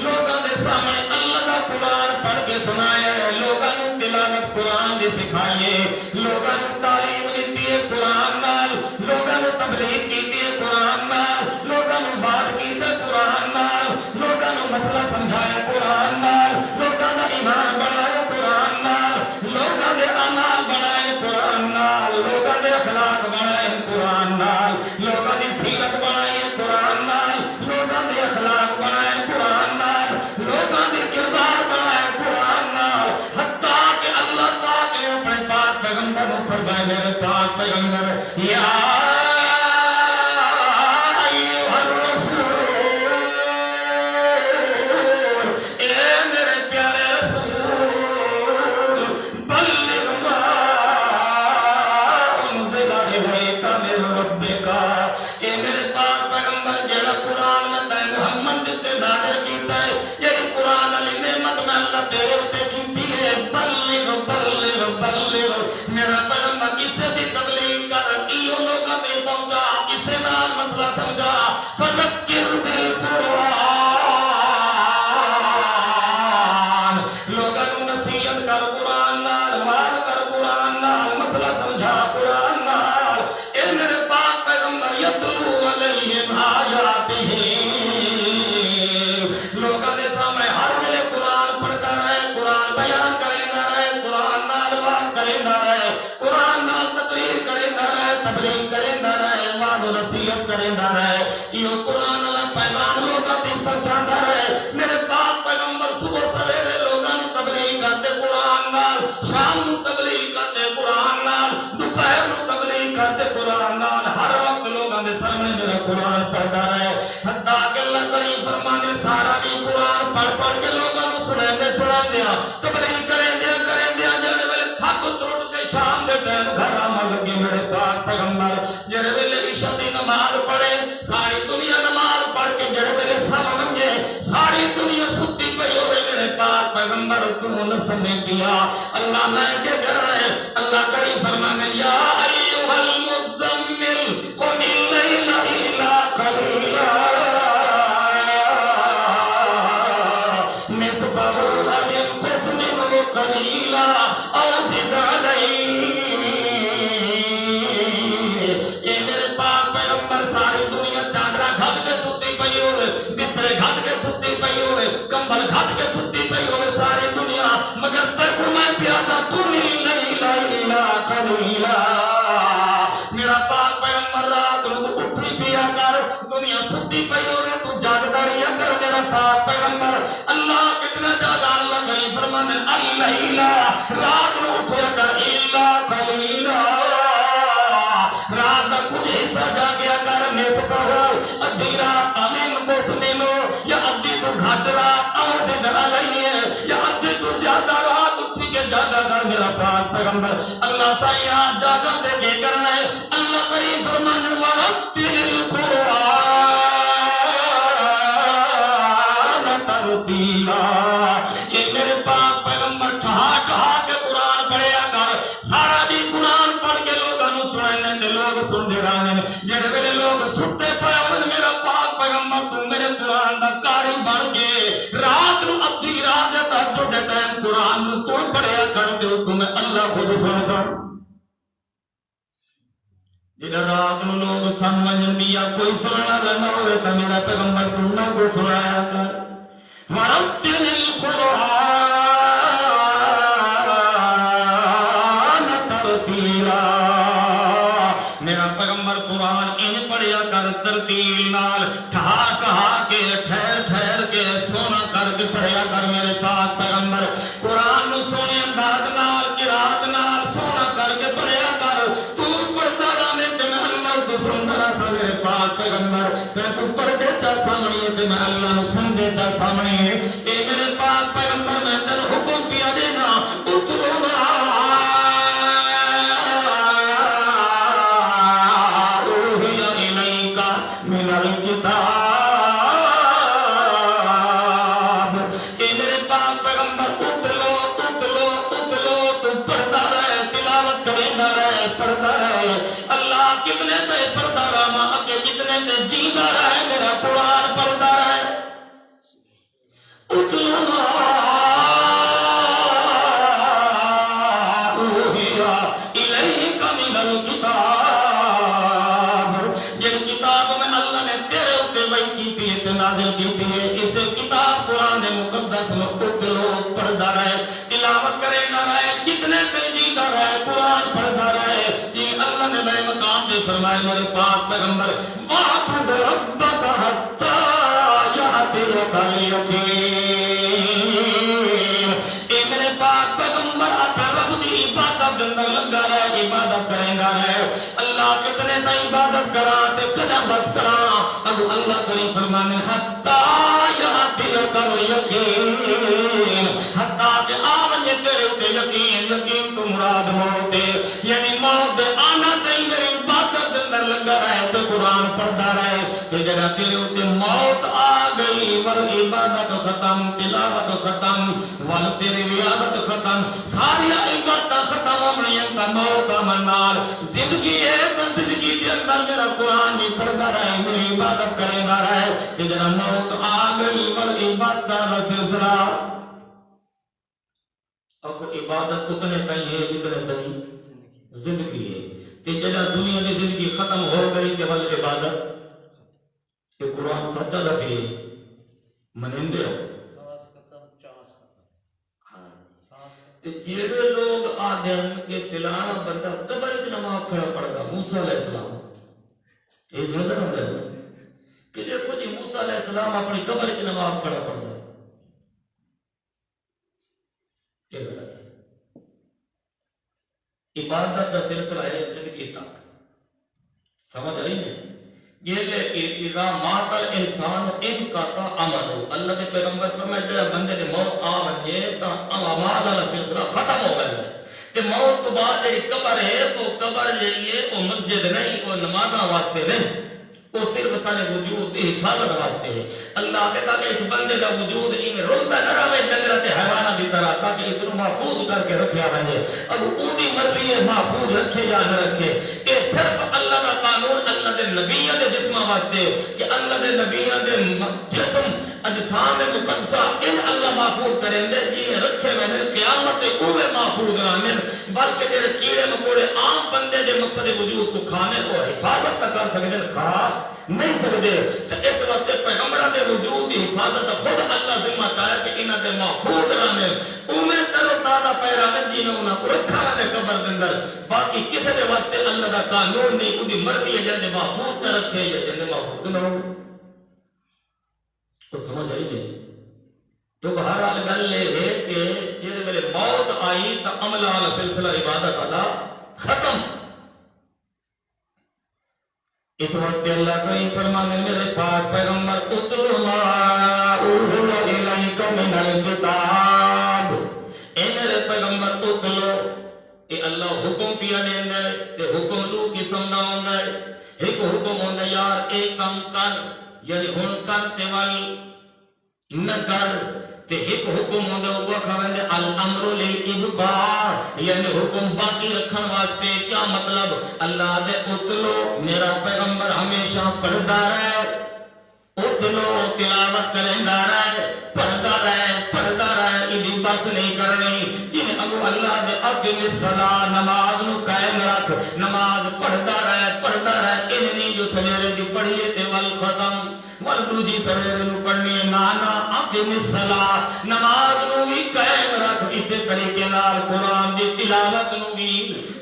لوگوں کے سامنے اللہ کا قرآن پڑھ کے سنایا ہے. لوگوں نے تلاوت قرآن دی سکھائیے لوگوں نے تعلیم دیتی ہے قرآن نال لوگوں نے تبلیغ کیتی ہے قرآن پیغمبر یا ایھا الرسول، اے میرے پیارے رسول، بلغ ما انزل الیک من ربک، اے میرے پاک پیغمبر جڑا قرآن میں تے محمد تے نازل کیتا ہے، یہ قرآن علی نعمت میں اللہ تیرے اوپر کیتی ہے، بلغ بلغ بلغ، میرا پیغمبر اسے بھی تبلیغ کر، ایو لوگوں تک پہنچا، اسے نال مسئلہ سمجھا، فذکر بالقرآن، لوگوں کو نصیحت کر قرآن نال، مار کر قرآن نال، مسئلہ سمجھا قرآن نال، اے میرے پاک پیغمبر یتلو علیہم آیاتہ، لوگوں کے سامنے ہر ویلے قرآن پڑھتا رہے، قرآن بیان کرتا رہے، قرآن نال بات کرتا رہے، قرآن نال تقریر کرتا رہے، تبلیغ کرتا رہے، وعظ و نصیحت کرتا رہے، یہ قرآن والا پیغام لوگوں تک پہنچاتا رہے، میرے پاک پیغمبر صبح سویرے لوگوں کو تبلیغ کرتے قرآن نال، شام کو تبلیغ کرتے قرآن نال، دوپہر کو تبلیغ کرتے قرآن نال، ہر وقت لوگوں کے سامنے میرا قرآن پڑھتا رہے، حتیٰ کہ اللہ کریم فرمانے سارا بھی قرآن پڑھ پڑھ کے لوگوں کو سنا دیا، تبلیغ کریں دیا جڑے ویلے تھک ترٹ کے شام دے ٹائم گھر آمد لگے میرے پاک پیغمبر، جڑے ویلے عشاء دی نماز پڑھے، ساری دنیا نماز پڑھ کے جڑے ویلے سب منجے، ساری دنیا ستی پئی ہوئے میرے پاک پیغمبر تو نہ سمجھ دیا، اللہ میں کیا کر رہے، اللہ کریم فرمانے یا ایھا المزمل قم اللیل الا قلیلا نصفہ او انقص منہ قلیلا او زد علیہ، اے میرے پاک پیغمبر ساری دنیا چادرہ گھٹ کے ستی پئی ہوئے، بسترے گھٹ کے ستی پئی ہوئے، کمبل گھٹ کے ستی پئی ہوئے ساری دنیا، مگر تک میں پیادا قم اللیل الا قلیلا، میرا پاک پیغمبر رات کو اٹھی پیا کر، دنیا ستی پئی ہوئے تو جاگتا رہیا کر میرا پاک پیغمبر، اللہ کتنا جاگا، اللہ کریم فرمانے اللیل، رات کو اٹھیا کر الا قلیلا، رات کا کچھ حصہ جاگیا کر، نصفہ ادھی رات امین کو سنینو، یا ادھی تو گھٹ رات او سے ڈرا لئی ہے، یا ادھی تو زیادہ رات اٹھی کے جاگا کر میرا پاک پیغمبر، اللہ سائیاں جاگا دے کے کرنا ہے، اللہ کریم فرمانے ورتل القرآن ترتیلا، یہ میرے پاک پیغمبر ٹھہا ٹھہا کے قرآن پڑھیا کر، سارا بھی قرآن پڑھ کے لوگوں کو سنانے تے لوگ سن دے رہے ہیں، جڑے ویلے لوگ ستے پئے ہون میرا پاک پیغمبر تو میرے قرآن دا قاری بن کے رات نو ادھی رات دے تہجد دے ٹائم قرآن نو تو پڑھیا کر دے تمہیں اللہ خود سن جدھر رات نو لوگ سمجھن دیا کوئی سننا نہ ہوئے تو میرا پیغمبر تم نہ کو سنایا کر، ورتل القرآن ترتیلا، میرا پیغمبر قرآن ان پڑھیا کر ترتیل نال، ٹھہا ٹھہا کے ٹھہر ٹھہر کے سونا کر کے پڑھیا کر میرے پاک پیغمبر، قرآن نو سونے انداز نال قرات نال سونا کر کے پڑھیا کر، تو پڑھتا رہا میں تے میں اللہ تو سنتا رہا سا میرے پاک پیغمبر، تے تو پڑھ دے چا سامنے تے میں اللہ نو سن دے چا سامنے، اے میرے پاک پیغمبر میں تین حکم پیا دینا اتلو ما اوحی الیک من الکتاب، اے میرے پاک پیغمبر اتلو اتلو اتلو تو پڑھتا رہے، تلاوت کرتا رہے، پڑھتا رہے، اللہ کتنے تے پڑھتا رہا ماں کے جتنے تے جیتا رہے میرا قرآن پڑھتا رہے، اتلو ما اوحی الیک من الکتاب، جن کتاب میں اللہ نے تیرے اوپر وحی کی تھی نازل کی تھی، اسے کتاب قرآن مقدس میں اتلو پڑھتا رہے، تلاوت کرے نہ رہے، جتنے تے جیتا رہے قرآن پڑھتا رہے، یہ اللہ نے بے مقام پہ فرمائے میرے پاک پیغمبر وَاعْبُدْ رَبَّكَ حَتَّى يَأْتِيَكَ الْيَقِينُ، اے میرے پاک پیغمبر اپنے رب دی عبادت اندر لگا رہے، عبادت کریں گا، پڑھدا رہے اللہ کتنے تا عبادت کراں تے کداں بس کراں اب اللہ کریم فرمانے حتا یاتی کر یقین حتا کہ آویں تیرے تے یقین یقین تو مراد موت ہے یعنی موت دے آنا تے میری عبادت دے اندر لگا رہے تے قرآن پڑھدا رہے تے جڑا تیرے تے موت آ گئی ور عبادت ختم تلاوت ختم ول تیری عبادت ختم ساری عبادت ختم ہونی ہے موت منال زندگی ہے زندگی کے اندر میرا قرآن بھی پڑھدا رہے میری عبادت کردا رہے تے جڑا موت آ گئی ور عبادت دا سلسلہ اب عبادت اتنے تائیں ہے جتنے تائیں زندگی ہے کہ جڑا دنیا کی زندگی ختم ہو گئی کہ ول عبادت کہ قرآن سچا لگے منندے ہو جیڑے لوگ آدم کے فلانا بندہ قبر کی نماز کھڑا پڑھتا موسیٰ علیہ السلام اس نظر اندر ہے کہ دیکھو جی موسیٰ علیہ السلام اپنی قبر کی نماز کھڑا پڑھتا کیا غلط ہے عبادت کا سلسلہ ہے زندگی تک سمجھ آئی نہیں یہ کہ اذا مات الانسان انقطع عمله اللہ کے پیغمبر فرمائے جڑا بندے نے موت آ ونجے تا اعمال والا سلسلہ ختم ہو گیا ہے کہ موت تو بعد جڑی قبر ہے وہ قبر جڑی ہے وہ مسجد نہیں وہ نمازاں واسطے نہیں وہ صرف سارے وجود کی حفاظت واسطے ہے اللہ کہتا کہ اس بندے کا وجود ان رولتا نہ رہے جنگلات حیوانات کی طرح تاکہ اس کو محفوظ کر کے رکھا ونجے اب اودی مرضی ہے محفوظ رکھے یا نہ رکھے یہ صرف اللہ کا قانون اللہ دے نبیوں دے جسماں واسطے کہ اللہ دے نبیوں دے جسم اجسام مقدسہ ان اللہ محفوظ کریں دے جنہیں رکھے میں قیامت اوے محفوظ رہنے بلکہ جڑے کیڑے مکوڑے عام بندے دے مقصد وجود کو کھانے کو حفاظت نہ کر سکتے کھا نہیں سکتے تو اس وقت پیغمبروں دے وجود کی حفاظت خود اللہ ذمہ چاہے کہ انہاں دے محفوظ رہنے اوے ترو تازہ پیرا جنہیں انہاں کو رکھا رہنے قبر دے اندر باقی کسی دے واسطے اللہ دا قانون نہیں ان دی مرضی ہے جن محفوظ کر رکھے یا جن محفوظ نہ ہو تو سمجھ آئی نہیں تو بہرحال گل یہ ہے کہ جس ویلے موت آئی تو عمل والا سلسلہ عبادت ادا ختم اس واسطے اللہ کریم فرمانے میرے پاک پیغمبر اتلو ما اوحی الیک من الکتاب اے میرے پیغمبر اتلو اے اللہ حکم پیا دیندا ہے تے حکم لو کی سمنا ہوندا ہے ایک حکم ہوندا یار اے کم کر یعنی ہن کر تے ول نہ کر تے ایک حکم ہوندا وہ کھوندے الامر للابقاء یعنی حکم باقی رکھن واسطے کیا مطلب اللہ دے اتلو میرا پیغمبر ہمیشہ پڑھدا رہے اتلو تلاوت کرندا رہے پڑھدا رہے ایدی بس نہیں کرنی جن اگو اللہ دے اقیم الصلاۃ نماز نو قائم رکھ نماز پڑھدا رہے انہی جو سویرے دی پڑھیے تے ول ختم ول دوجی سویرے نو پڑھنی نانا اقیم الصلاۃ نماز نو بھی قائم رکھ اسی طریقے نال قرآن دی تلاوت نو بھی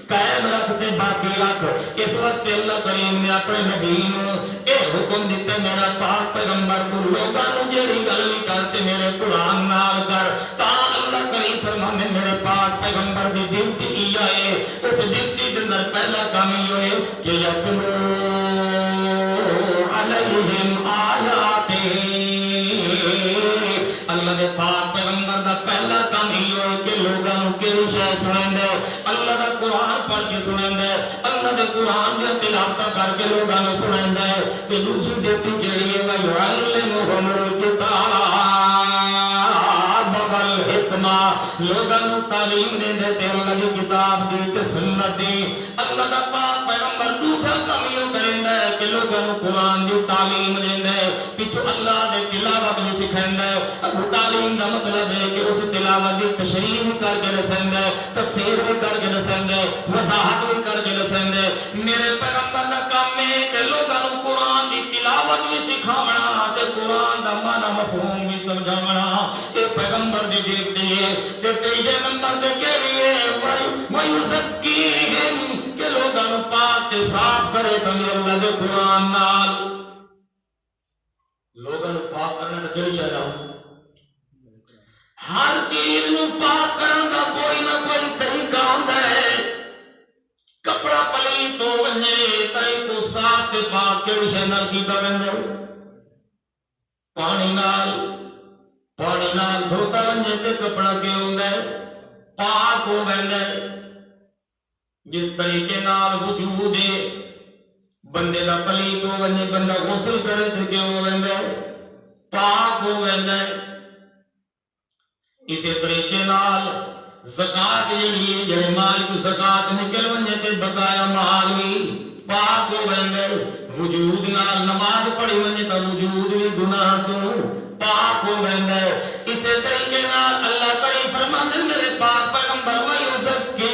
قائم رکھ تے باقی رکھ اس واسطے اللہ کریم نے اپنے نبی نو اے حکم دیتے میرا پاک پیغمبر تو لوگاں نو جیڑی گل وی کرتے میرے قرآن نال کر تا اللہ کریم فرمانے میرے پاک پیغمبر دی ڈیوٹی کی ہے اس ڈیوٹی دے اندر پہلا کام یہ ہوئے کہ یتلو علیہم آیاتے اللہ دے پاک پیغمبر دا پہلا کام یہ ہوئے کہ لوگاں نو کیڑی شے سنیں دے اللہ دا قرآن پڑھ کے سنیں دے اللہ دے قرآن دے تلاوت کر کے لوگاں نو سنیں دے کہ دوسری ڈیوٹی جیڑی ہے وہ یعلمہم الکتاب والحکمہ لوگاں نو تعلیم دے دے تے اللہ دی کتاب دی تے سنت دی اللہ دا پاک پیغمبر دوسرا کام یہ کریندا ہے کہ لوگاں نو قرآن دی تعلیم دیندا ہے پیچھے اللہ دے تلاوت بھی سکھایندا ہے اب تعلیم دا مطلب ہے کہ اس تلاوت دی تشریح بھی کر کے دسیندا ہے تفسیر بھی کر کے دسیندا ہے وضاحت بھی کر کے دسیندا ہے میرے پیغمبر دا کام ہے کہ لوگاں نو قرآن دی تلاوت بھی سکھاونا تے قرآن دا معنی مفہوم بھی سمجھاونا اے پیغمبر دی ڈیوٹی ہے تے تیجے نمبر تے کہہ ہے وَيُزَكِّيهِمْ کہ لوگاں نو پاک تے صاف کرے بندے اللہ دے قرآن نال لوگاں نو پاک کرنے دا کیوں شے ہر چیز نو پاک کرن دا کوئی نہ کوئی طریقہ ہوندا ہے کپڑا پلیت ہو ونجے تئی کو صاف تے پاک کیڑی شے نال کیتا ویندا پانی نال دھوتا ونجے تے کپڑا کی ہوندا ہے پاک ہو ویندا ہے جس طریقے نال وجود بندے دا پلیت ہو ونجے بندہ غسل کرے تے کی ہو ویندا ہے پاک ہو ویندا ہے اسی طریقے نال زکات جڑے مال کی زکات نکل ونجے تے بقایا مال بھی پاک ہو ویندا ہے وجود نال نماز پڑھی ونجے تے وجود بھی گناہ تو پاک ہو ویندا ہے اسی طریقے نال اللہ تعالی فرماندے میرے پاک پیغمبر ویزکی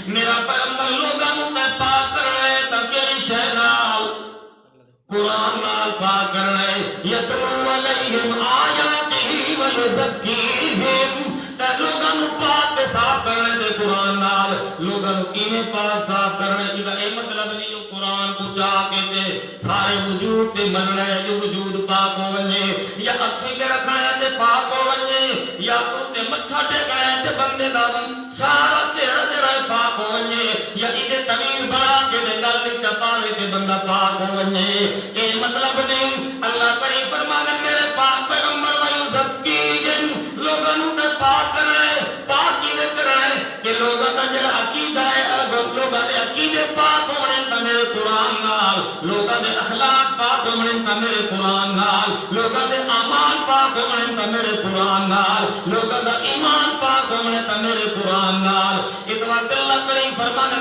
میرا پیغمبر لوگاں نوں تے پاک کرنا ہے تے کیڑی شے نال قرآن نال پاک کرنا ہے یتلو علیہم آیاتہ ویزکیہم تے لوگاں نوں پاک تے صاف کرنا تے قرآن نال لوگاں نوں کیویں پاک صاف کرنا ہے اے مطلب نہیں جو قرآن کو چاہ کے تے سارے وجود تے مننا ہے جو وجود پاک ہو ونجے یا اکھی تے رکھنا ہے تے پاک ہو ونجے یا تے متھا ٹیکنا ہے تے بندے دا سارا چہرہ جڑا ہے پاک ہو ونجے یا ایدے طویل بڑا کے تے گل وچ پاوے تے بندہ پاک ہو ونجے اے مطلب نہیں اللہ کریم فرمانے میرے پاک پیغمبر ویزکیہم لوگاں نوں تے پاک کرنا ہے پاک کیویں کرنا ہے کہ لوگاں دا جڑا عقیدہ ہے لوگاں دے عقیدے پاک ہونے تے میرے قرآن نال لوگاں دے اخلاق پاک ہونے تے میرے قرآن نال لوگاں دے اعمال پاک ہونے تے میرے قرآن نال لوگاں دا ایمان پاک ہونے تے میرے قرآن نال اس وقت اللہ کریم فرمانے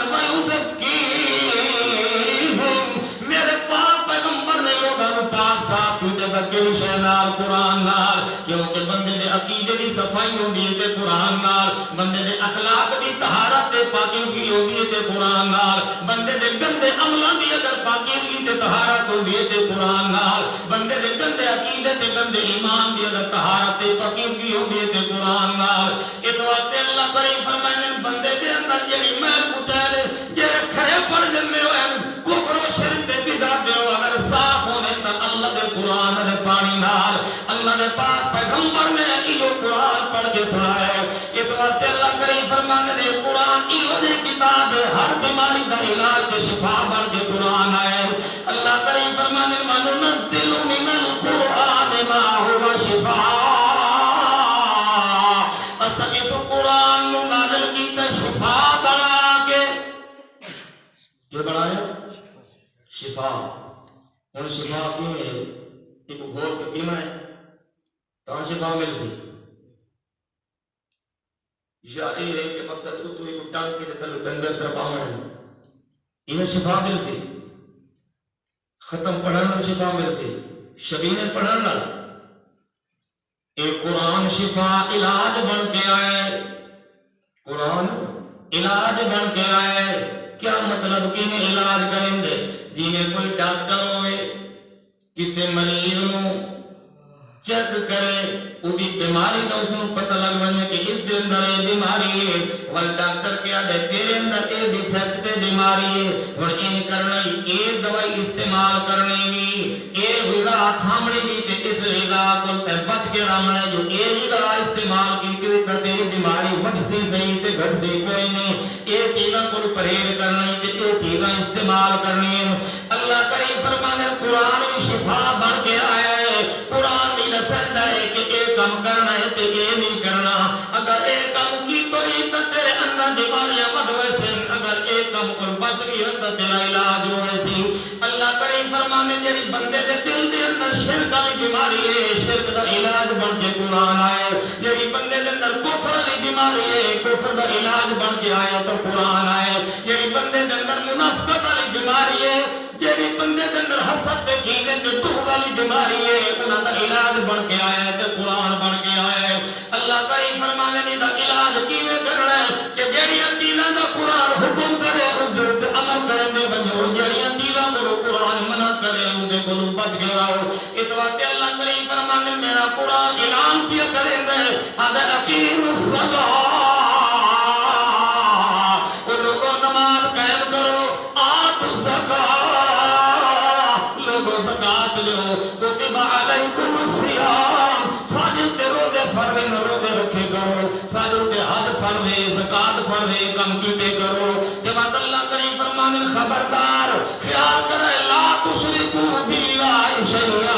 میرے پاک پیغمبر نے لوگاں نوں پاک صاف کیتے کیڑی شے نال قرآن نال کیونکہ بندے دے عقیدے دی صفائی ہوندی ہے تے قرآن نال بندے دے اخلاق دی طہارت تے پاکیزگی ہوندی ہے تے قرآن نال بندے دے گندے عملاں دی اگر پاکیزگی تے طہارت ہوندی ہے تے قرآن نال بندے دے گندے عقیدے تے گندے ایمان دی اگر طہارت تے پاکیزگی ہوندی ہے تے قرآن نال اس واسطے اللہ کریم فرمانے بندے دے اندر جڑی محل پچھالے جڑے کھڑے پڑ جندے ہوئے کفر و شرک تے بدعت دے اگر صاف ہونے تے اللہ دے قرآن دے پانی نال اللہ دے پاک پیغمبر نے ایو قرآن پڑھ کے سنایا اس واسطے اللہ کریم فرمانے دے قرآن ایو دے کتاب ہر بیماری دا علاج تے شفا بن کے قرآن آئے اللہ کریم فرمانے وَنُنَزِّلُ مِنَ الْقُرْآنِ مَا هُوَ شِفَاءٌ اسا اس قرآن نو نازل کیتا شفا بنا کے کیا بنایا شفا ہن شفا کیویں ہے ایک گھول کے پینا ہے تو شفا مل سی یا یہ ہے کہ مقصد تو ایک ٹانگ کے تل ڈنگر کر پاویں انہیں شفا مل سی ختم پڑھنا شفا مل سی شبینے پڑھنا ایک قرآن شفا علاج بن کے آئے قرآن علاج بن کے آئے کیا مطلب کہ میں علاج کریں دے جنہیں کوئی ڈاکٹر ہوئے کسی مریض نو چیک کرے وہ بیماری کا اس کو پتہ لگ رہا ہے کہ اس دے اندر یہ بیماری ہے اور ڈاکٹر کیا دے تیرے اندر یہ ڈیفیکٹ تے بیماری ہے اور ان کرنا یہ دوائی استعمال کرنے کی یہ غذا کھامنے کی تے اس غذا کو تے بچ کے رہنا جو یہ غذا استعمال کی تے تیری بیماری بڑھ سی صحیح تے گھٹ سی کوئی نہیں یہ چیزاں کو پرہیز کرنا تے یہ چیزاں استعمال کرنی اللہ کریم فرمانے قرآن بھی شفا بن کے آیا ہے قرآن بھی دسندا ہے کہ یہ کام کرنا ہے تے یہ نہیں کرنا اگر یہ کام کی کوئی تے تیرے اندر بیماریاں بد ویسے اگر یہ کام کو بچ گیا تے تیرا علاج ہوے سی اللہ کریم فرمانے جڑی بندے دے دل دے اندر شرک دی بیماری ہے شرک دا علاج بن کے قرآن آیا جڑی بندے دے اندر کفر دی بیماری ہے کفر دا علاج بن کے آیا تو قرآن آیا جڑی بندے دے اندر منافقت والی بیماری ہے جڑی بندے دے اندر حسد تے کینے تے بغض والی بیماری ہے انہاں دا علاج بن کے آیا ہے تے قرآن بن کے آیا ہے اللہ کریم فرمانے نے دا علاج کیویں کرنا ہے کہ جڑیاں چیزاں دا قرآن حکم کرے اس دے تے عمل کرن دے بنو جڑیاں چیزاں کو قرآن منع کرے ان دے کولوں بچ کے رہو اس واسطے اللہ کریم فرمانے میرا قرآن اعلان کیا کریں دے اگر اقیم الصلاۃ او لوگوں نماز قائم کرو آت الزکات زکات لو کتب علیکم الصیام فاجر تے روزے فرض روزے رکھے کرو فاجر تے حج فرض ہے زکات فرض ہے کم کیتے کرو تے بعد اللہ کریم فرمانے خبردار خیال کرے لا تشرکو باللہ شیئا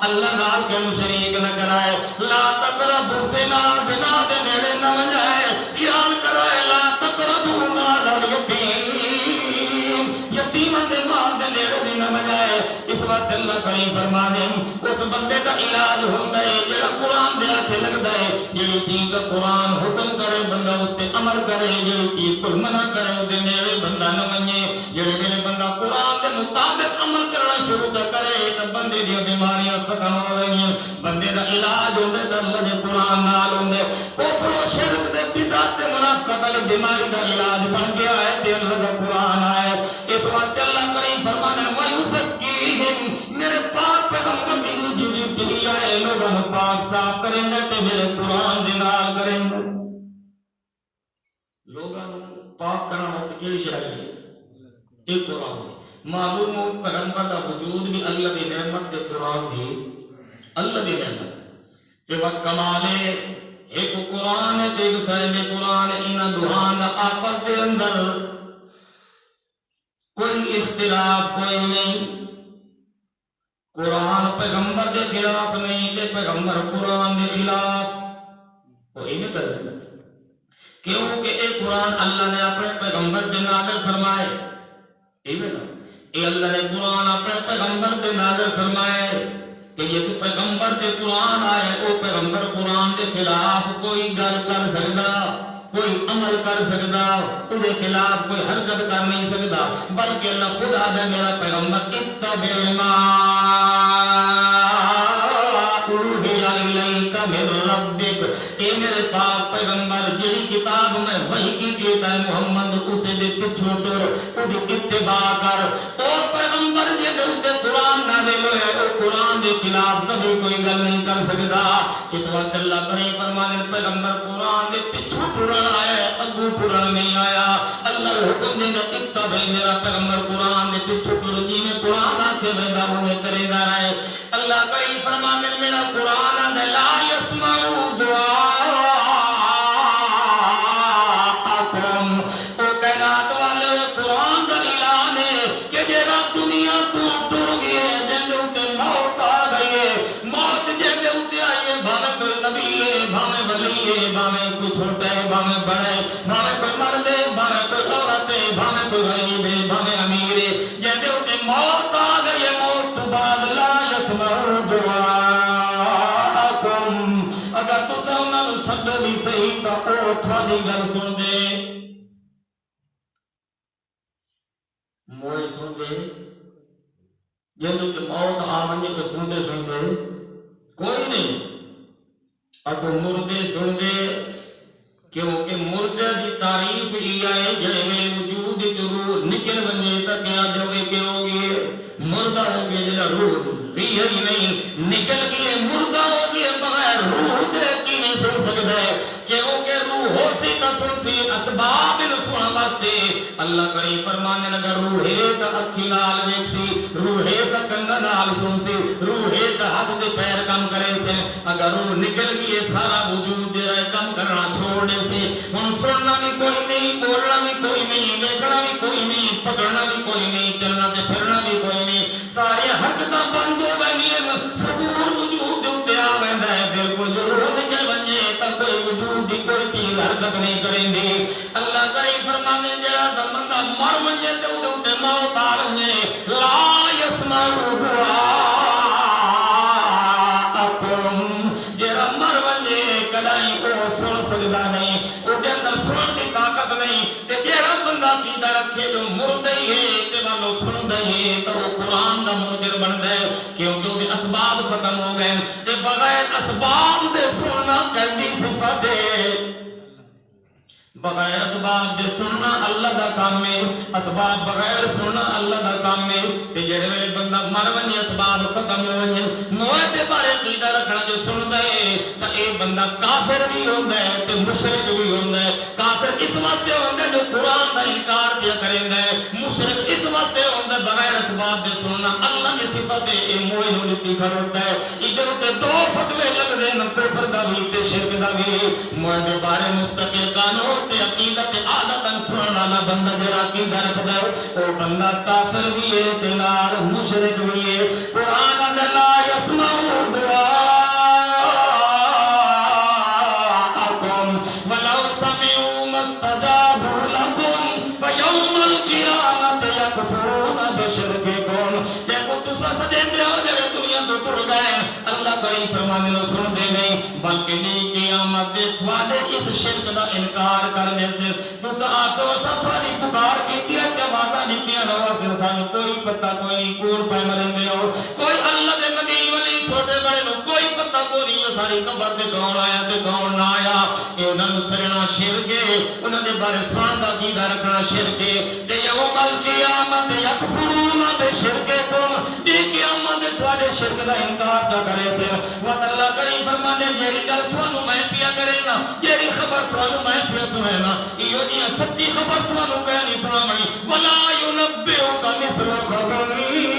اللہ نال کے شریک نہ کرائے لا تقربوا الزنا زنا دے نیڑے نہ جائے خیال کرے لا تقربوا مال الیتیم یتیم دے مال دے نیڑے بھی نہ جائے اس وقت اللہ کریم فرمانے اس بندے کا علاج ہوندا ہے جڑا قرآن دے آکھے لگدا ہے جڑی چیز کا قرآن حکم کرے بندہ اس تے عمل کرے جڑی چیز کو منع کرے اس دے نیڑے بندہ نہ منجے جڑے ویلے بندہ قرآن دے مطابق عمل کرنا شروع کرے تے بندے دی بیماریاں ختم ہو رہی ہیں بندے دا علاج ہوندا تے اللہ دے قرآن نال ہوندا کفر و شرک دے بدعت تے منافقت والی بیماری دا علاج بن گیا ہے تے اللہ دا قرآن آیا اس وقت اللہ کریم فرماتا ہے وَيُزَكِّيهِمْ میرے پاک پیغمبر دی روزی دی آئے لوگوں کو پاک صاف کریں گے تے میرے قرآن دے نال کریں گے لوگوں کو پاک کرنا واسطے کیڑی شے ہے تے قرآن معلوم ہو پیغمبر دا وجود بھی اللہ دی نعمت تے قرآن بھی اللہ دی نعمت تے وقت کمالے ایک قرآن ہے تے ایک صاحب قرآن انہاں دوہاں دا آپس دے اندر کوئی اختلاف کوئی نہیں قرآن پیغمبر دے خلاف نہیں تے پیغمبر قرآن دے خلاف کوئی نہیں کرے کیونکہ اے قرآن اللہ نے اپنے پیغمبر دے نازل فرمائے اے اللہ نے قرآن اپنے پیغمبر دے نازل فرمائے کہ جس پیغمبر دے قرآن آئے وہ پیغمبر قرآن دے خلاف کوئی گل کر سکتا کوئی عمل کر سکتا اس کے خلاف کوئی حرکت کر نہیں سکتا بلکہ اللہ خدا دے میرا پیغمبر اتبع ما اوحی الیک من ربک اے میرے پاک پیغمبر جی کتاب میں وحی کی دیتا ہے محمد اسے دے پچھو ٹر اس کی اتباع کر او پیغمبر جی دے قرآن نازل ہوئے او قرآن دے خلاف کبھی کوئی گل نہیں کر سکتا اس وقت اللہ کریم فرمانے پیغمبر قرآن دے پچھو ٹرن آیا ابو پرن نہیں آیا اللہ حکم دے گا اتبع میرا پیغمبر قرآن دے پچھو ٹر جی میں قرآن آکھے بیدا ہوئے کرے دا رہے اللہ کریم فرمانے میرا قرآن دے لا یسمعو دعا بھی صحیح کا اوٹھانی گل سن دے موئے سن دے جب موت آمنی کو سن دے کوئی نہیں اب مردے سن دے کیونکہ مردے دی تعریف ہی آئے جڑے میں وجود روح نکل بنے تک یاد ہوئے کہ ہوگی مردہ ہو گئے جڑا روح ریح ہی نہیں نکل گئے مردہ ہو گئے بغیر روح دے کی نہیں سن سکتا ہے کیونکہ روح ہو سی تا سن سی اسباب رسولہ واسطے اللہ کریم فرمانے لگا روح ہے تا اکھی لال دیکھ سی روح ہے تا کنگا نال سن سی روح ہے تا ہاتھ دے پیر کم کرے سے اگر روح نکل گئے سارا وجود دے رہے کم کرنا چھوڑ دے سے ان سننا بھی کوئی نہیں بولنا بھی کوئی نہیں دیکھنا بھی کوئی نہیں پکڑنا بھی کوئی نہیں چلنا تے پھرنا بھی کوئی نہیں سارے حرکتاں بند ہو گئی سبور وجود دے آ ویندا ہے بالکل جو روح نکل بنے تا کوئی وجود دی کوئی چیز حرکت نہیں کریں دی اللہ کریم فرمانے جڑا بندہ مر منجے تے اودے تے موت آ ونے لا یسمع دعاءکم جڑا مر منجے کدائی او سن سکدا نہیں اودے اندر سنن دی طاقت نہیں تے جڑا بندہ عقیدہ رکھے جو مردہ ہی ہے تے والو سندا ہے تے وہ قرآن دا منکر بندا ہے کیونکہ اودے اسباب ختم ہو گئے تے بغیر اسباب دے سننا کہندی صفت ہے بغیر اسباب دے سننا اللہ دا کام ہے اسباب بغیر سننا اللہ دا کام ہے تے جڑے ویلے بندہ مر ونجے اسباب ختم ہو ونجے موت دے بارے عقیدہ رکھنا جو سندا ہے تے اے بندہ کافر بھی ہوندا ہے تے مشرک بھی ہوندا ہے کافر اس واسطے ہوندا ہے جو قرآن دا انکار کیا کریندا ہے مشرک اس واسطے صفت ہے اندر بغیر اسباب دے سننا اللہ کی صفت ہے اے موئے نو لتی کھڑوتا ہے ادھر تے دو فتوے لگ دے نہ کفر دا بھی تے شرک دا بھی موئے دے بارے مستقل قانون تے عقیدہ تے عادت سنن والا بندہ جڑا عقیدہ رکھدا ہے او بندہ کافر بھی ہے تے نال مشرک بھی ہے قرآن دا لا یسمع دعاءکم ولو سمعوا ما استجابوا لکم فیوم القیامت یکفرون بشرککم کہ تسا سجدے ہو جڑے دنیا تو ٹر گئے اللہ کریم فرمانے نو سن دے نہیں بلکہ نہیں قیامت دے تھوڑے اس شرک دا انکار کرنے سے تسا آسو سا تھوڑی پکار کی دیا کہ آوازاں نکلیاں نو پھر سانو کوئی پتہ کوئی نہیں کون پہ مرندے ہو کوئی اللہ دے نبی ولی چھوٹے بڑے نو کوئی پتہ کوئی نہیں ساری قبر تے کون آیا تے کون نہ آیا کہ انہاں نو سرنا شرک ہے انہاں دے بارے سن دا عقیدہ رکھنا شرک ہے تے یوم القیامت یکفرون بشرککم دی قیامت دے تھوڑے شرک دا انکار چا کرے تے وقت اللہ کریم فرمانے جیڑی گل تھانوں میں پیا کرے نا جیڑی خبر تھانوں میں پیا سنے نا ایو جی سچی خبر تھانوں کہہ نہیں سناونی ولا ينبئك مثل خبیر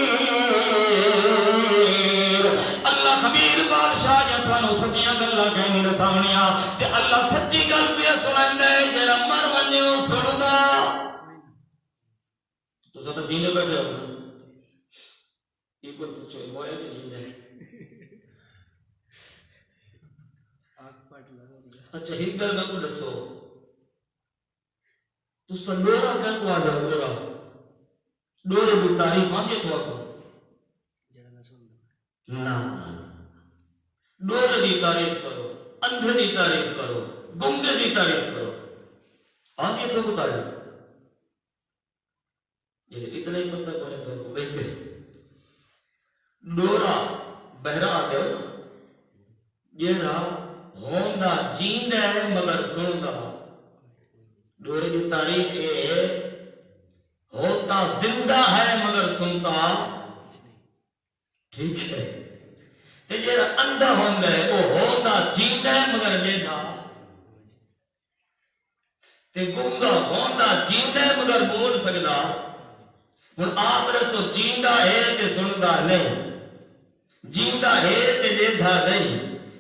اللہ خبیر بادشاہ یا تھانوں سچیاں گلاں کہنی رساونیاں تے اللہ سچی گل پیا سناندا ہے جڑا مر ونجے او سندا تو سب جیندے بیٹھے ہو یہ کوئی پوچھو مویا کہ جیندے اچھا ایک گل میں کو دسو تو سنڈورا کیا کو آجا ڈورا ڈورے بھی تعریف آنگے تو آگا نا ڈورے بھی تعریف کرو اندھے بھی تعریف کرو گنگے بھی تعریف کرو آنگے تو کو تعریف یہ اتنا ہی پتہ کونے تو کو بیٹھ گئے ڈورا بہرہ آتے ہو یہ رہا ہوندہ جیندہ ہے مگر سنگا ڈورے کی تعریف یہ ہے ہوتا زندہ ہے مگر سنتا ٹھیک ہے تے جیرا اندھا ہوندہ ہے وہ ہوندہ جیندہ ہے مگر بیدھا تے گنگا ہوندہ جیندہ ہے مگر بول سکدا ہن آپ رسو جیندہ ہے تے سندا نہیں جیندہ ہے تے بیدھا نہیں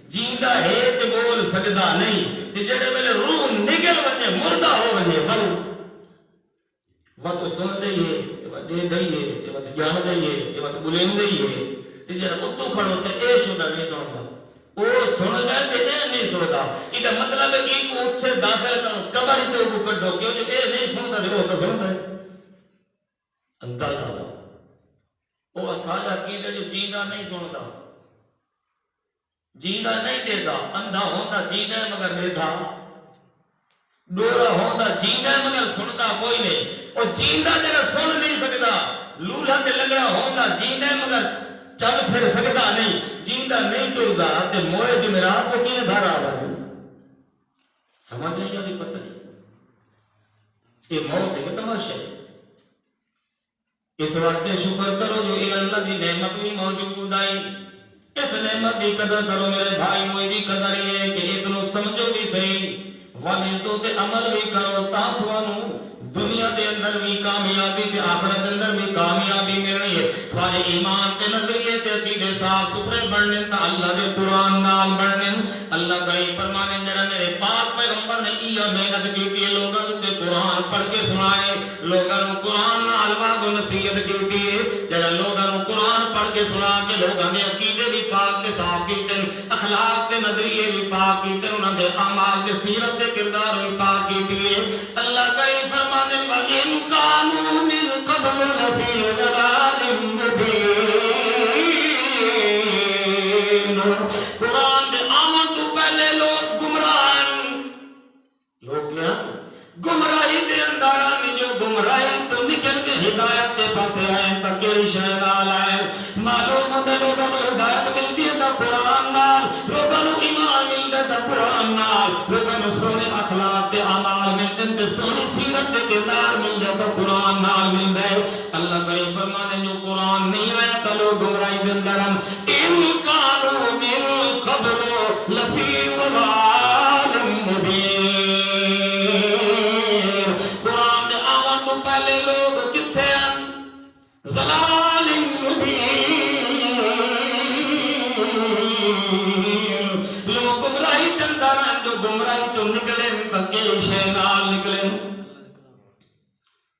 جیندہ ہے تے بول سکدا نہیں تے جڑے ویلے روح نکل ونجے مردہ ہو ونجے ون وہ تو سن دے ہے وہ دے دئی ہے وہ تو جان دئی ہے وہ تو بولیں دئی ہے تے جڑا اتو کھڑو تے اے شودا نہیں سندا او سن گئے تے اے نہیں سندا ایدا مطلب ہے کہ کو اوتھے داخل کرو قبر تے کو کڈو کیوں جو اے نہیں سندا تے وہ تو سندا ہے اندازہ او اساجا کیندے جو جیندا نہیں سندا جیندہ نہیں دیتا اندھا ہوتا جیندہ ہے مگر دیتا ڈورا ہوتا جیندہ ہے مگر سنتا کوئی نہیں اور جیندہ جگہ سن نہیں سکتا لولہ تے لگڑا ہوتا جیندہ ہے مگر چل پھر سکتا نہیں جیندہ نہیں ٹردا تے موئے جمعرات کو کینے دھار آ رہا ہے سمجھ نہیں آتی پتہ نہیں یہ موت ہے تماشا اس واسطے شکر کرو جو اے اللہ دی نعمت بھی موجود آئی اس نعمت دی قدر کرو میرے بھائی ہوئی دی قدر یہ کہ اتنو سمجھو بھی صحیح وانیتوں تے عمل بھی کرو تاکوانو دنیا دے اندر بھی کامیابی تے آخرت اندر بھی کامیابی ملنی ہے تھوڑے ایمان تے نظریے تے عقیدے صاف ستھرے بڑھنے تا اللہ دے قرآن نال بڑھنے اللہ کریم فرمانے جرا میرے پاک پیغمبر نے یہ محنت کی تھی لوگوں تے قرآن پڑھ کے سنائے لوگوں قرآن نال واگو نصیحت کی تھی جرا لوگوں قرآن پڑھ کے سنا کے لوگوں نے عقیدے بھی پاک تے صاف کیتے اخلاق تے نظریے بھی پاک کیتے انہاں دے اعمال تے سیرت تے کردار بھی پاک کیتے اللہ کریم فرمانے وَإِن كَانُوا مِن قَبْلُ لَفِي ضَلَالٍ مُبِينٍ قرآن دے آمن تو پہلے لوگ گمراہ لوگ کیا گمراہی دے اندارہ میں جو گمراہی تو نکل کے ہدایت کے پاس آئے تکیری شہدال آئے معلوم ہوتے لوگوں نے ہدایت ملتی ہے تا قرآن نال لوگوں نے ایمان ملتا تا قرآن نال لوگوں نے سونے اخلاق کے عمال ملتے تے سونی سیرت کے کردار مل جاتا قرآن نال مل گئے اللہ کریم فرمانے جو قرآن نہیں آیا تا لوگ گمراہی دے اندر ہم ان کانوا من قبل لفی ضلال مبین قرآن دے آون تو پہلے لوگ کتھے ہیں لوگ گمراہی کے اندر ہیں، جو گمراہی چو نکلے تو کیڑی شے نال نکلے،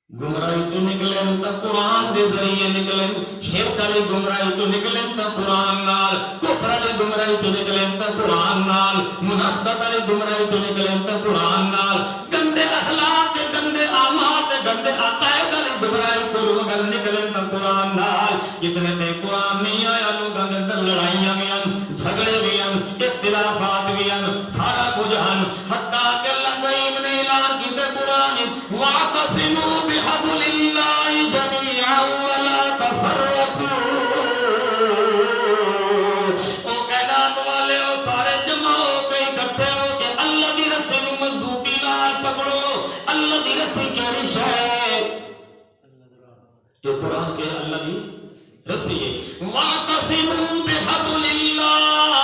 گمراہی چو نکلے تو قرآن دے ذریعے نکلے، شرک والی گمراہی چو نکلے تو قرآن نال، کفر والی گمراہی چو نکلے تو قرآن نال، منافقت والی گمراہی چو نکلے تو قرآن نال، گندے اخلاق تے گندے اعمال تے گندے عقائد والی گمراہی تو مگر نکلے تو قرآن نال۔ جتنے تے قرآن نہیں آیا لوگاں دے اندر لڑائیاں بھی ہیں، جھگڑے بھی ہیں، اختلافات بھی ہیں، سارا کچھ ہیں، حتیٰ کہ اللہ کریم نے اعلان کیتے قرآن وَاعْتَصِمُوا بِحَبْلِ اللَّهِ جَمِيعًا وَلَا تَفَرَّقُوا۔ او کائنات والے او سارے جمع ہو کے اکٹھے ہو کے اللہ دی رسی نو مضبوطی نال پکڑو۔ اللہ دی رسی کیڑی شے ہے؟ یہ قرآن کے اللہ دی رسی ہے۔ وَاعْتَصِمُوا بِحَبْلِ اللَّهِ،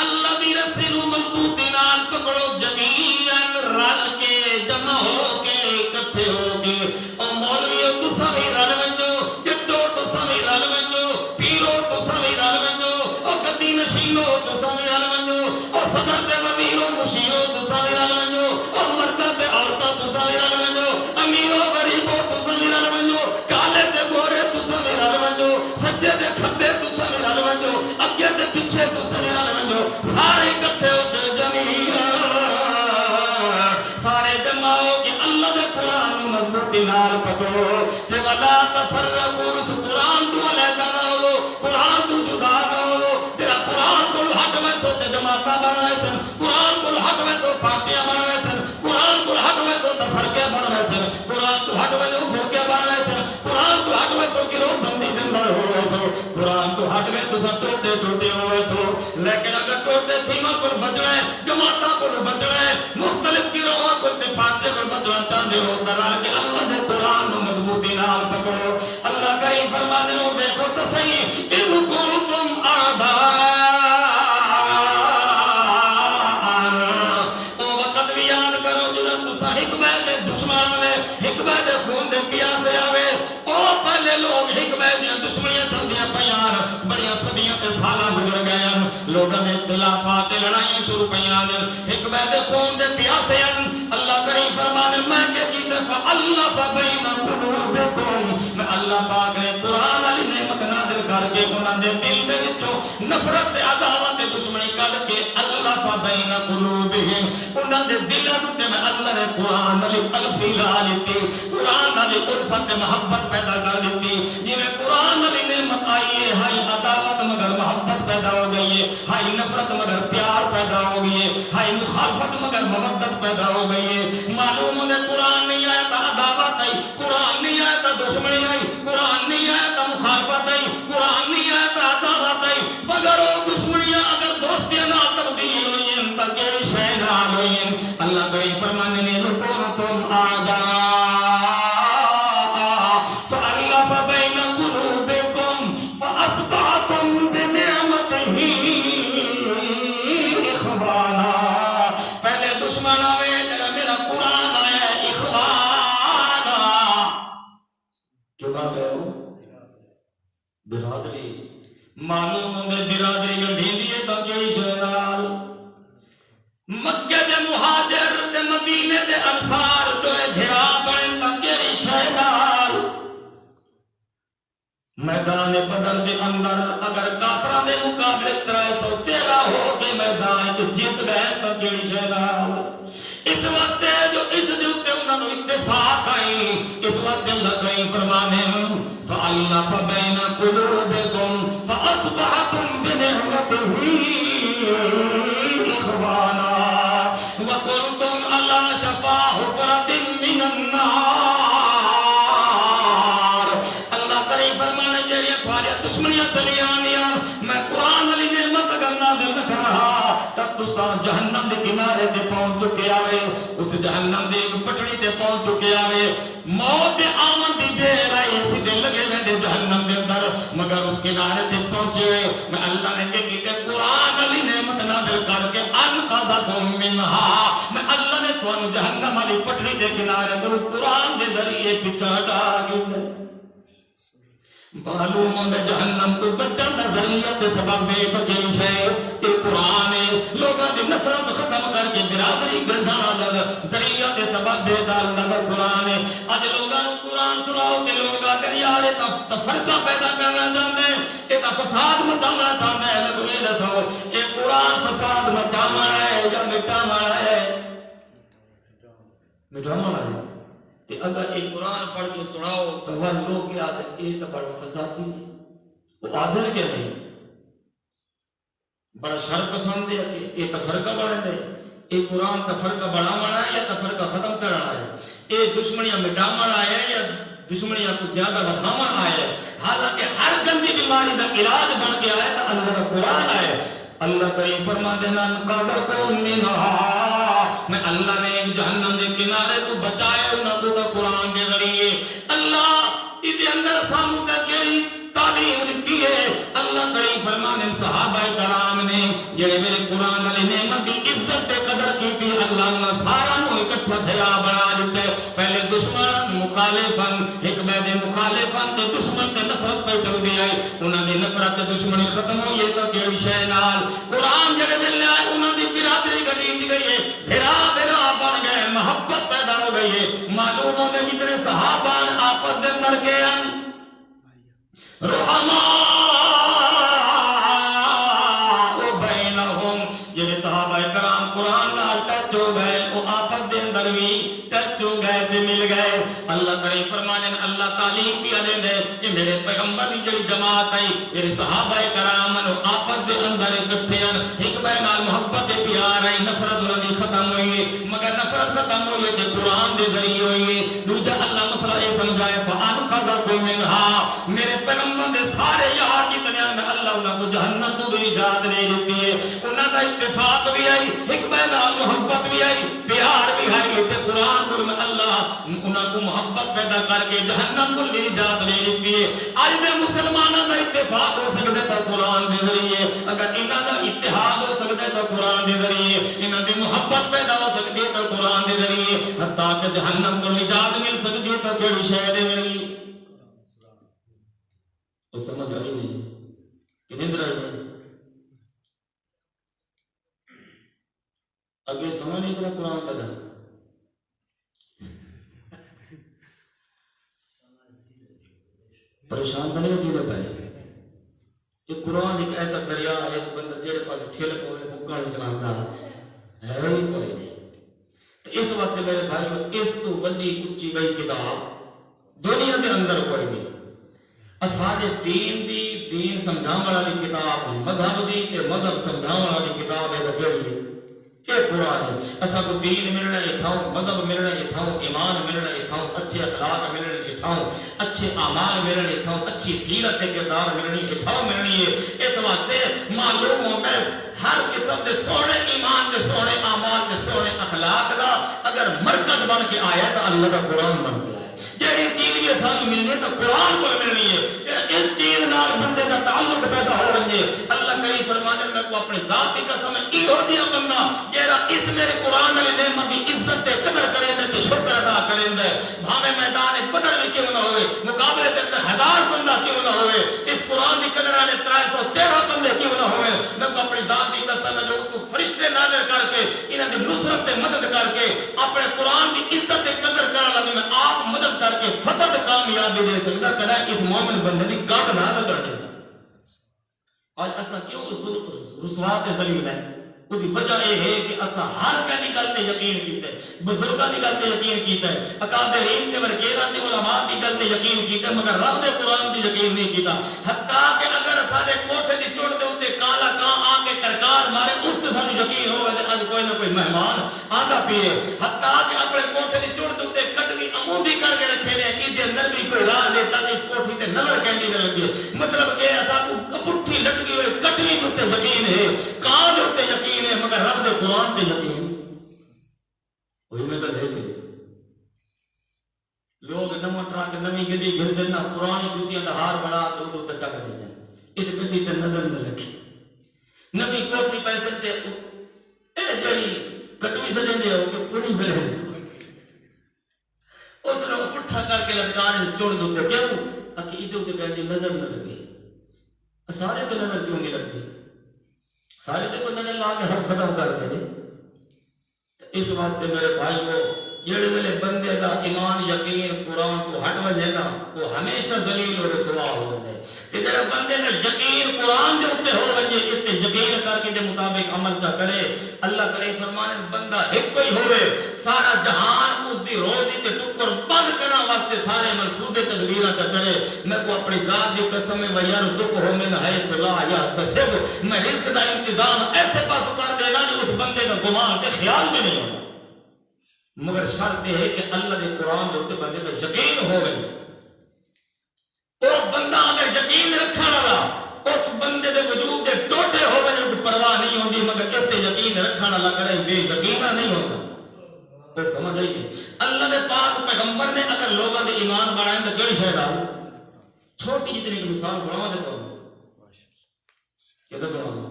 اللہ دی رسی نو مضبوطی نال پکڑو، جمیعاً رل کے جمع ہو کے اکٹھے ہو کے۔ او مولویو تساں وی رل ونجو، جٹو تساں وی رل ونجو، پیرو تساں وی رل ونجو، او گدی نشینو تساں وی رل ونجو، او صدر تے وزیرو مشیرو تساں وی رل ونجو، او مرداں تے عورتاں تساں وی رل ونجو، امیرو غریبو تساں وی رل ونجو، کالے تے گورے تساں وی رل ونجو، سجے تے کھبے تساں وی رل ونجو، اگے تے پیچھے تساں وی رل ونجو، سارے اکٹھے ہو کے جمیعاً سارے جمع ہو کے اللہ دے قرآن نو مضبوطی نال پکڑو تے ولا تفرقوا۔ اس قرآن تو علیحدہ نہ ہو، قرآن تو جدا نہ ہو، تیرا قرآن کو ہٹ میں سو تے جماعتاں بن رہے سن، قرآن کو ہٹ میں سو پارٹیاں بن رہے سن، قرآن کو ہٹ میں سو تفرقے بن رہے سن، قرآن کو ہٹ میں فرقے بن رہے سن، قرآن کو ہٹ میں سو گروہ بندی دے اندر ہو رہے سو، قرآن کو ہٹ میں تساں ٹوٹے ٹوٹے ہوئے سو۔ لیکن اگر ٹوٹے تھیماں کو بچنا ہے، جماعتاں کو بچنا ہے، مختلف گروہاں کو تے پارٹیاں کو بچنا چاہتے ہو تو رل کے اللہ دے قرآن نو مضبوطی نال پکڑو۔ اللہ کریم فرماندے ہو دیکھو تو صحیح اذ کنتم اعداء، او وقت بھی یاد کرو جدوں تساں ایک دوسرے دے دشمن میں ایک دوسرے دے خون دے پیاسے آوے، او پہلے لوگ ایک دوسرے دی دشمنیاں چلدیاں پیاں، بڑیاں صدیاں تے سالاں گزر گئے ہیں، لوگاں دے اختلافات تے لڑائیاں شروع پیاں نے، ایک دوسرے دے خون دے پیاسے ہیں۔ اللہ کریم فرمانے میں کہ کیتے فَأَلَّفَ بَيْنَ قُلُوبِكُمْ، میں اللہ پاک نے قرآن والی نعمت نازل کر کے انہاں دے دل دے وچوں نفرت تے عداوت تے دشمنی کڈ کے أَلَّفَ بَيْنَ قُلُوبِهِمْ، انہاں دے دلاں تے میں اللہ نے قرآن والی الفی لا دتی، قرآن والی الفت محبت پیدا کر دیتی۔ جویں قرآن والی نعمت آئی ہے، ہائی عداوت مگر محبت پیدا ہو گئی ہے، ہائی نفرت مگر پیار پیدا ہو گئی ہے، ہائی مخالفت مگر محبت پیدا ہو گئی ہے۔ معلوم ہے قرآن نہیں آیا تو عداوت آئی، قرآن نہیں آیا تو دشمنی آئی، قرآن نہیں آیا تو مخالفت آئی، قرآن نہیں آیا تو عداوت آئی، مگر وہ دشمنیاں اگر دوستیاں نال تبدیل ہوئی ہیں تو کیڑی شے نال ہوئی ہیں؟ اللہ کریم فرمانے نے تم اعداء فألف بین قلوبکم فأصبحتم بنعمتہ اخوانا۔ پہلے دشمن آوے میرا قرآن آیا اخوانا، کیوں بات ہے برادری معلوم ہوندے برادری گڈھی دیے تا کیڑی شے نال؟ مکے دے مہاجر تے مدینے دے انصار دوے بھرا بنے تا کیڑی شے نال؟ میدان بدر دے اندر اگر کافراں دے مقابلے 313 ہو کے میدان وچ جیت گئے تا کیڑی شے نال؟ اس واسطے جو اس دے اوتے انہاں نوں اتفاق آئی، اس واسطے اللہ کریم فرمانے فَأَلَّفَ بَيْنَ قُلُوبِكُمْ فَأَصْبَحْتُمْ بِنِعْمَتِهِ إِخْوَانًا وَكُنْتُمْ عَلَى شَفَا حُفْرَةٍ مِّنَ النَّارِ۔ اللہ کریم فرمانے جڑیاں تھوڑیاں دشمنیاں چلی آنیاں، میں قرآن والی نعمت اگر نازل نہ کرا تب تساں جہنم دے کنارے تے پہنچ چکے آوے، اس جہنم دے ایک پٹڑی تے پہنچ چکے آوے، موت دے آمن دی دیر آئی اسی دے لگے ویندے جہنم دے اندر، مگر اس کنارے تے پہنچے ہوئے میں اللہ نے کہ کیتے قرآن والی نعمت نازل کر کے انقذکم منہا، میں اللہ نے تھانوں جہنم والی پٹڑی دے کنارے پر قرآن دے ذریعے پچھا ہٹا کے معلوم ہوندے جہنم تو بچن دا ذریعہ تے سبب بے فقیر ہے تے قرآن لوگاں دی نفرت ختم کر کے برادری گنڈھانا لگ ذریعہ تے سبب دے دا اللہ دا قرآن اج لوگاں نو قرآن سناؤ تے لوگاں تے یار تفرقہ پیدا کرنا چاہندے اے تا فساد مچاونا چاہندا ہے لگوے دسو اے قرآن فساد مچاونا ہے یا مٹاونا ہے مٹاونا ہے کہ اگر ایک قرآن پڑھ کے سناؤ تو وہ لوگ کیا آتے یہ تو بڑا فسادی ہے وہ عادل کے نہیں بڑا شر پسند ہے کہ یہ تفرقہ بڑھے دے یہ قرآن تفرقہ بڑھانا ہے یا تفرقہ ختم کرنا ہے یہ دشمنیاں مٹاونا ہے یا دشمنیاں کو زیادہ بڑھانا ہے حالانکہ ہر گندی بیماری کا علاج بن گیا ہے تو اللہ کا قرآن ہے اللہ کریم فرما دینا قَذَقُمْ مِنْهَا میں اللہ نے ایک جہنم دے کنارے کو بچائے انہوں کو قرآن کے ذریعے اللہ اس اندر سامو کا کیری تعلیم دیتی ہے اللہ کریم فرما دینا صحابہ کرام نے جڑے میرے قرآن علی نعمت کی عزت پہ قدر کی تھی اللہ نے سارا نو اکٹھا دھیا بنا دیتے پہلے دشمن مخالفن ایک بیدے مخالفن تے دشمن تے نفرت پہ چل دی آئی انہوں نے نفرت تے دشمنی ختم ہوئی ہے تو کیڑی شے نال قرآن جڑے ملنے آئے انہوں نے برادری گھٹی دی گئی ہے دھرا دھرا بن گئے محبت پیدا ہو گئی ہے معلوم ہونے جتنے صحابان آپس دے مر گئے ہیں رحماء بینہم یہ صحابہ کرام قرآن نال ٹچ ہو گئے وہ آپس دے اندر بھی ٹچ ہو گئے تے مل گئے اللہ کریم فرمانے اللہ تعلیم بھی دے دے کہ میرے پیغمبر کی جڑی جماعت ہے میرے صحابہ کرام نو آپس دے اندر اکٹھے ہیں ایک بے نال محبت پیار ہے نفرت انہاں دی ختم ہوئی ہے مگر نفرت ختم ہوئی ہے تے قرآن دے ذریعے ہوئی ہے دوسرا اللہ مسئلہ یہ سمجھائے فَأَنْقَذَكُم مِّنْهَا میرے پیغمبر دے سارے یار جتنے ہیں اللہ انہاں کو جہنم تو بھی نجات دے دیتی ہے انہاں دا اتفاق بھی ہے ایک بے نال محبت بھی ہے پیار بھی ہے تے قرآن میں اللہ انہاں کو محبت پیدا کر کے جہنم کو بھی نجات دے دیتی ہے آج میں مسلمانوں کا اتفاق ہو سکتا ہے قرآن کے ذریعے اگر انہاں دا اتحاد ہو سکتا ہے تو قرآن کے ذریعے انہاں دی محبت پیدا ہو سکتی ہے تو قرآن کے ذریعے حتیٰ کہ جہنم کو نجات مل سکتی ہے تو کیڑی شے دے ذریعے وہ سمجھ آئی نہیں کہ نیندر آئی نہیں اگے سمجھ نہیں اتنا قرآن پیدا پریشان تو نہیں ہوتی ہے پہلے یہ قرآن ایک ایسا دریا ہے ایک بندہ تیرے پاس ٹھیل پورے مکڑ چلاتا ہے ہی کوئی نہیں تو اس واسطے میرے بھائی اس تو بڑی اچھی بڑی کتاب دنیا کے اندر کوئی نہیں اساڑے دین دی دین سمجھاون والی کتاب مذہب دی تے مذہب سمجھاون والی کتاب ہے تے کہ قرآن ہے اسا کو دین ملنا اتھاؤں مذہب ملنا اتھاؤں ایمان ملنا اتھاؤں اچھے اخلاق ملنا اتھاؤں اچھے اعمال ملنے اتھاؤں اچھی سیرت کردار ملنی اتھاؤں ملنی ہے اس واسطے معلوم ہوتا ہے ہر قسم دے سونے ایمان دے سونے اعمال دے سونے اخلاق دا اگر مرکز بن کے آیا تو اللہ کا قرآن بن کے آیا جہی چیز بھی سانو ملنی ہے تو قرآن کو ملنی ہے اس چیز نال بندے کا تعلق پیدا ہو رہے ہیں اللہ کریم فرمانے میں کو اپنے ذات کی قسم ایہو دیا بندہ جیڑا اس میرے قرآن علی نعمت کی عزت تے قدر کرے تے شکر ادا کرے بھاوے میدان بدر میں کیوں نہ ہوئے مقابلے کے اندر 1000 بندہ کیوں نہ ہوئے اس قرآن کی قدر والے 313 بندے کیوں نہ ہوئے میں کو اپنی ذات کی قسم جو تو فرشتے نازل کر کے انہاں دی نصرت تے مدد کر کے اپنے قرآن کی عزت تے قدر کرنے لگے میں آپ مدد کر کے فتح کامیابی دے سکتا کدا اس مومن بندے دی گھٹ نہ کر دے آج اسا کیوں رسوا تے ذلیل ہے اس کی وجہ یہ ہے کہ اسا ہر کہیں گل تے یقین کیتا ہے بزرگاں دی گل تے یقین کیتا ہے اکابرین تے ورگیراں تے علماء دی گل تے یقین کیتا ہے مگر رب دے قرآن تے یقین نہیں کیتا حتیٰ کہ اگر سارے کوٹھے دی چڑ دے اوتے کالا کاں آ کے کرکار مارے اس تے سانو یقین ہوے تے اج کوئی نہ کوئی مہمان آندا پیے حتیٰ کہ اپنے کوٹھے دی چڑ دے اوتے کٹوی عمودی کر کے رکھے نے اس دے اندر بھی کوئی راہ دے تاکہ اس کوٹھی تے نظر کینی نہ لگے مطلب کہ اسا کو پٹھی لٹکی ہوئے کٹوی تے یقین ہے کاں تے یقین ہے مگر رب دے قرآن تے یقین وہی میں تو دیکھ لوگ نمو ٹرک نمی گدی گھر سے نہ پرانی جوتیاں دا ہار بنا تو ادھر تے ٹک دے سن اس گدی تے نظر نہ لگی نمی کوٹھی پیسے تے اے جڑی کٹوی سے دے ہو کہ پوری سے اس نے پٹھا کر کے لٹکانے سے چھوڑ دو کیوں عقیدے تے کہندی نظر نہ لگے، سارے تے نظر کیوں نہیں لگتی؟ سارے تے کوئی نظر لا کے ہم ختم کر دے۔ اس واسطے میرے بھائیو جڑے ویلے بندے دا ایمان یقین قرآن کو ہٹ وجے نا وہ ہمیشہ ذلیل اور رسوا ہو جائے تے جڑا بندے دا یقین قرآن دے اوپر ہو وجے تے یقین کر کے دے مطابق عمل چا کرے، اللہ کرے فرمانے بندہ ایک کوئی ہوئے سارا جہان اس دی روزی تے ٹکر بند کرنا واسطے سارے منصوبے تدبیراں چا کرے۔ میں کو اپنی ذات دی قسم ہے وَيَرْزُقْهُ مِنْ حَيْثُ لَا يَحْتَسِبُ، میں رزق دا انتظام ایسے پاس کر دینا جو اس بندے کا گمان تے خیال میں نہیں ہونا، مگر شرط یہ ہے کہ اللہ دے قرآن دے اوپر بندے کا یقین ہو گئی۔ وہ بندہ اگر یقین رکھنے والا اس بندے دے وجود دے ٹوٹے ہو گئے کوئی پرواہ نہیں ہوتی، مگر اس تے یقین رکھنے والا کرے بے یقینہ نہیں ہوتا۔ تو سمجھ آئی کہ اللہ دے پاک پیغمبر نے اگر لوگوں دے ایمان بڑھائیں تو کیڑی شے ڈالو؟ چھوٹی جتنی کی مثال سناوا دیتا ہوں، کہتا سناوا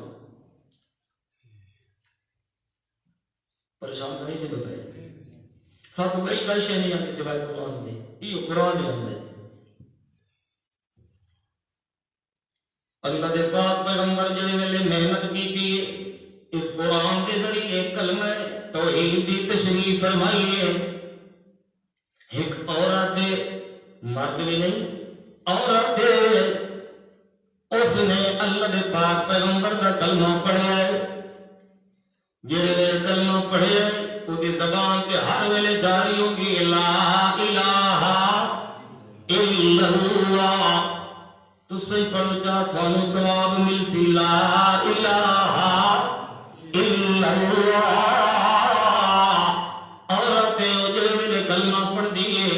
پریشان تو نہیں تھے بتائے سب کو بڑی کوئی شے نہیں آتی سوائے قرآن دے، یہ قرآن دے اندر اللہ دے پاک پیغمبر جڑے ویلے محنت کی تھی اس قرآن کے ذریعے کلمہ توحید دی تشریح فرمائی ہے۔ ایک عورت مرد بھی نہیں عورت اس نے اللہ دے پاک پیغمبر دا کلمہ پڑھیا ہے، جڑے ویلے کلمہ پڑھیا ہے وہ دی زبان پہ ہر ویلے جاری ہوگی لا الہ الا اللہ، تو صحیح پڑھو چاہ تھانو ثواب مل سی لا الہ الا اللہ۔ عورت جڑے ویلے کلمہ پڑھ دیئے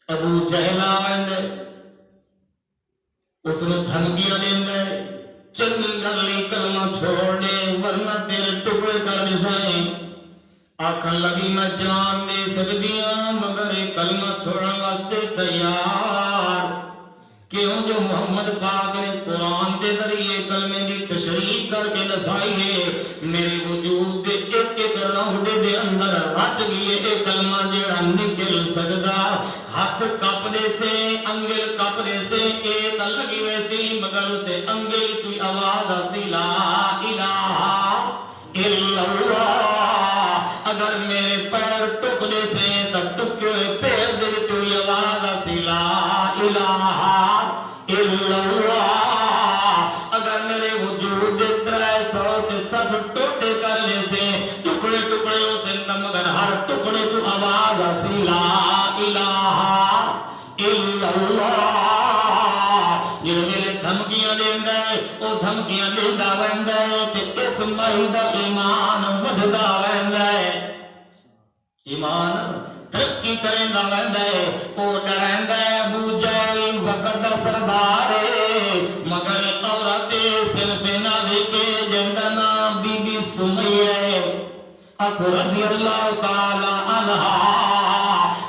ابو جہل آوندے اس نے دھمکیاں دیندے چنگی گلی کلمہ چھوڑ دے ورنہ تیرے ٹکڑے کر دسائیں، آکھن لگی میں جان دے سکدیاں مگر کلمہ چھوڑن واسطے تیار، کیوں جو محمد پاک نے قرآن دے ذریعے کلمے دی تشریح کر کے دسائی ہے، میرے وجود دے ایک ایک روڑے دے اندر رچ گئے اے کلمہ جڑا نکل سکدا، ہاتھ کپ دے سے انگل کپ دے سے ایک لگی ویسی مگر اسے انگل کوئی آواز آسی لا الہ الا اللہ، اگر میرے پیر ٹکڑے سے تب ٹکے ہوئے پیر دے کوئی آواز آسی لا الہ الا اللہ، اگر میرے وجود 360 ٹوٹے کر لے سے ٹکڑے ٹکڑے اسے مگر ہر ٹکڑے کو آواز آسی لا الہ الا اللہ، جن میرے دھمکیاں دیندا ہے او دھمکیاں دیندا ویندا ہے کہ اس مہیدا ایمان ودھدا ویندا ہے، ایمان ترقی کریندا ویندا ہے، او ڈریندا ہے ابو جہل وقت دا سردار ہے، مگر عورت صرف نہ دیکھے جندا نام بی بی سمیہ ہے اکو رضی اللہ تعالی عنہا،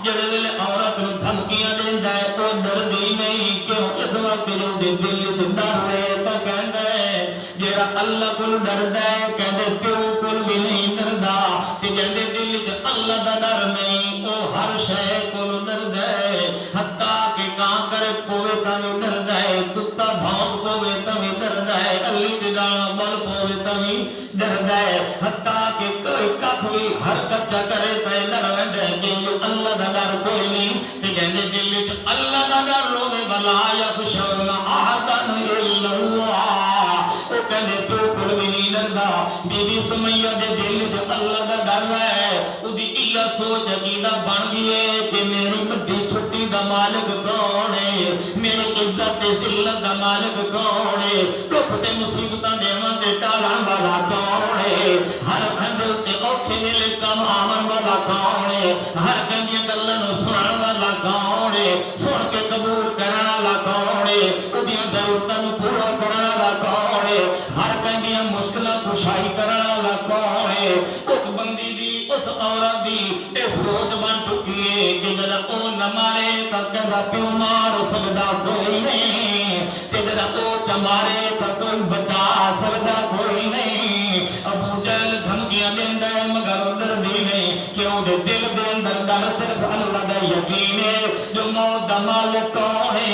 جڑے ویلے عورت نو دھمکیاں دیندا ہے او ڈردی نہیں، کیوں اس وقت جو دل وچ ڈر ہے تو کہندا ہے جڑا اللہ کول ڈردا ہے کہندے پیو کول بھی نہیں ڈردا، تے جندے دل وچ اللہ دا ڈر نہیں او ہر شے کول ڈردا ہے، حتیٰ کہ کاں کرے پوے تاں وی ڈردا ہے، کتا بھونک پوے تاں وی ڈردا ہے، علی دی دانا بل پوے تاں وی ڈردا ہے، حتیٰ کہ کوئی کھ بھی حرکت چا کرے تے ڈر ویندا ہے کہ جو اللہ دا ڈر کوئی نہیں، تے جندے دل وچ اللہ دا ڈر ہوے ولا یخشون احدا الا اللہ، او کہندے تو کول بھی نہیں ڈردا، بی بی سمیہ دے دل وچ اللہ دا ڈر ہے، اودی یہ سوچ عقیدہ بن گئی ہے کہ میری بڑی چھٹی دا مالک کون ہے، میری عزت تے ذلت دا مالک کون ہے، دکھ تے مصیبتاں دیون تے ٹالن والا کون ہے، ہر کھندے تے اوکھے ویلے کم آون والا کون ہے، ہر کندیاں گلاں نوں سنن والا کون ہے، سن کے قبول کرن والا کون ہے، اودیاں ضرورتاں نوں پورا کرن والا کون ہے، ہر کندیاں مشکلاں کشائی کرن والا کون ہے، اس بندی دی اس عورت دی اے سوچ بن چکی ہے کہ جدا او نہ مارے تا کہدا پیو مار سکدا کوئی نہیں، تے جدا او چمارے تا کوئی بچا سکدا کوئی نہیں، ابو جہل دھمکیاں دیندا ہے مگر ڈردی نہیں، کیوں دے دل دے اندر ڈر صرف اللہ دا یقین ہے، جو موت دا دا مالک کون ہے؟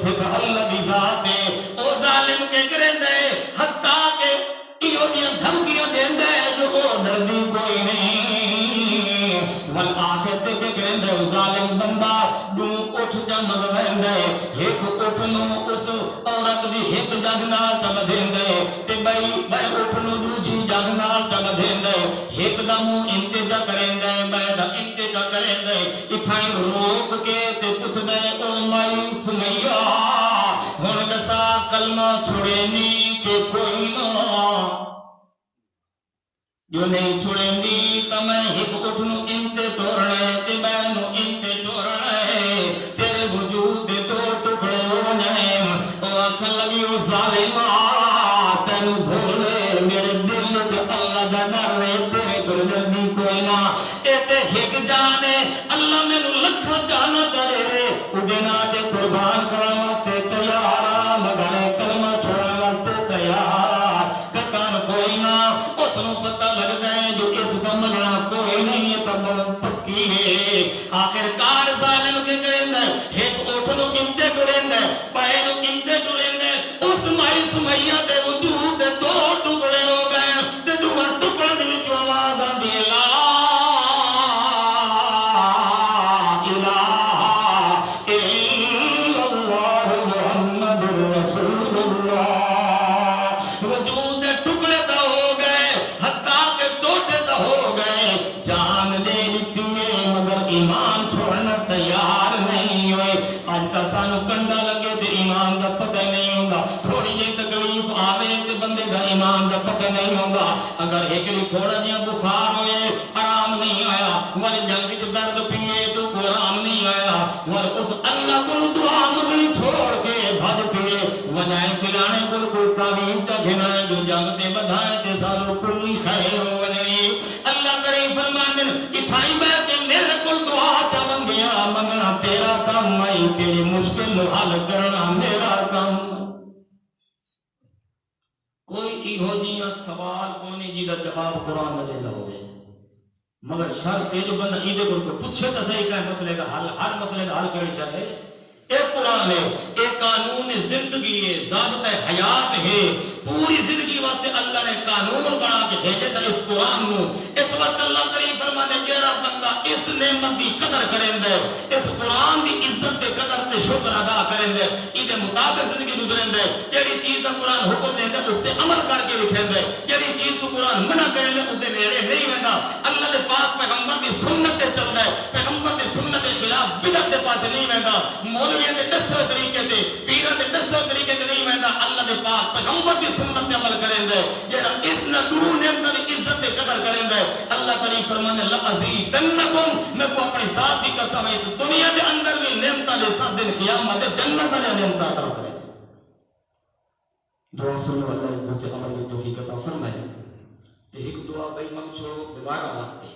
ایک اللہ دی ذات ہے. او ظالم کے کرندے حتیٰ کہ ایو دیاں دھمکیاں دیندے جو او ڈردی کوئی نہیں. والآخرت کے کرندے ظالم بندہ دو اٹھ جمد ویندے ایک اٹھ نو اس عورت دی ایک جگ نال چم دیندے تے بھائی اٹھ نو دوجی جگ نال چم دیندے ایک دا منہ انتجا کریندے بھائی دا انتجا کریندے اتھائیں روک کے تے پوچھ دے او مائی سمیہ ہن دسا کلمہ چھڑے نی کہ کوئی نہ جو نہیں چھڑے نی تا میں ایک اٹھ نو انتے ٹورنے تے میں نو انتے ٹورنے تیرے وجود دے دو ٹکڑے ہو جائیں او آنکھن لگی او ظالمہ تینو بھولے میرے دل جو اللہ دا ڈر ہے تیرے گردی کوئی نہ ایتے ہک جانے اللہ میں نو لکھا جانا چاہے رے اڈنا تے قربان کرنا واسطے تیارا مگر کلمہ چھوڑا واسطے تیار کتان کوئی نہ اس نو پتہ لگ گئے جو اس کا مننا کوئی نہیں ہے تب پکی ہے آخر کار ظالم کے کرندے ایک اٹھ نو انتے ٹرندے پائے نو انتے ٹرندے اس مائی سمیہ دے وجود دے دو ٹکڑے ہو گئے تے دو ٹکڑے دے وچ آواز آندی لا الہ الا اللہ محمد رسول اللہ وجود دے ٹکڑے دا ہو گئے حتیٰ کہ ٹوٹے دا ہو گئے جان دے لکھے مگر ایمان چھوڑنا تیار نہیں ہوئے آج تا سانو کنڈا لگے تے ایمان دا پتہ نہیں ہوگا تھوڑی جی تکلیف آوے تے بندے دا ایمان دا پتہ نہیں ہوگا اگر ایک لی تھوڑا جی بخار ہوئے آرام نہیں آیا ور جنگ وچ درد پیے تو کوئی آرام نہیں آیا ور اس اللہ کو دعا مگنی چھوڑ کے بھج پیے وجائے پلانے کو کوئی تعویذ چا گھنائے جو جنگ تے بدھائے تے سارو کلی خیر ہو ونی اللہ کریم فرماندے اتھائی بیٹھ کے میرے کل دعا چا منگیا منگنا تیرا کام میں تیری مشکل نو حل کرنا میرا کام کوئی ایہو جیاں سوال کونی جی دا جواب قرآن میں دیتا ہوئے مگر شرط ہے جو بندہ ایدے کو پوچھے تا صحیح کہ مسئلے کا حل ہر مسئلے کا حل کرنی چاہتے ایک قرآن ہے ایک قانون زندگی ہے ضابط حیات ہے پوری زندگی واسطے اللہ نے قانون بنا کے بھیجے تھا اس قرآن نو اس وقت اللہ کریم فرمانے جیرا بندہ اس نعمت دی قدر کریں دے اس قرآن دی عزت دے قدر تے شکر ادا کریں دے ایدے مطابق زندگی گزریں دے جیڑی چیز دا قرآن حکم دیں دے اس تے عمل کر کے لکھیں دے جیڑی چیز کو قرآن منع کریں دے اس تے نیڑے نہیں ویندا اللہ دے پاک پیغمبر دی سنت تے چل دے پیغمبر دی سنت دے خلاف بدعت دے پاس نہیں ویندا مولویاں دے دسویں طریقے تے پیراں دے دسویں طریقے تے نہیں ویندا اللہ دے پاک پیغمبر دی سنت تے عمل کریں دے جیڑا اس نہ دور نعمت دی عزت تے قدر کریں دے اللہ تعالی فرمانے لَأَزِيدَنَّكُمْ میں کو اپنی ذات دی قسم ہے اس دنیا دے اندر بھی نعمتاں دے ساتھ دن قیامت دے جنت دے نعمتاں عطا کرے دعا سنو اللہ اس کو عمل دی توفیق عطا فرمائے تے ایک دعا بھائی منگ چھوڑو دوبارہ واسطے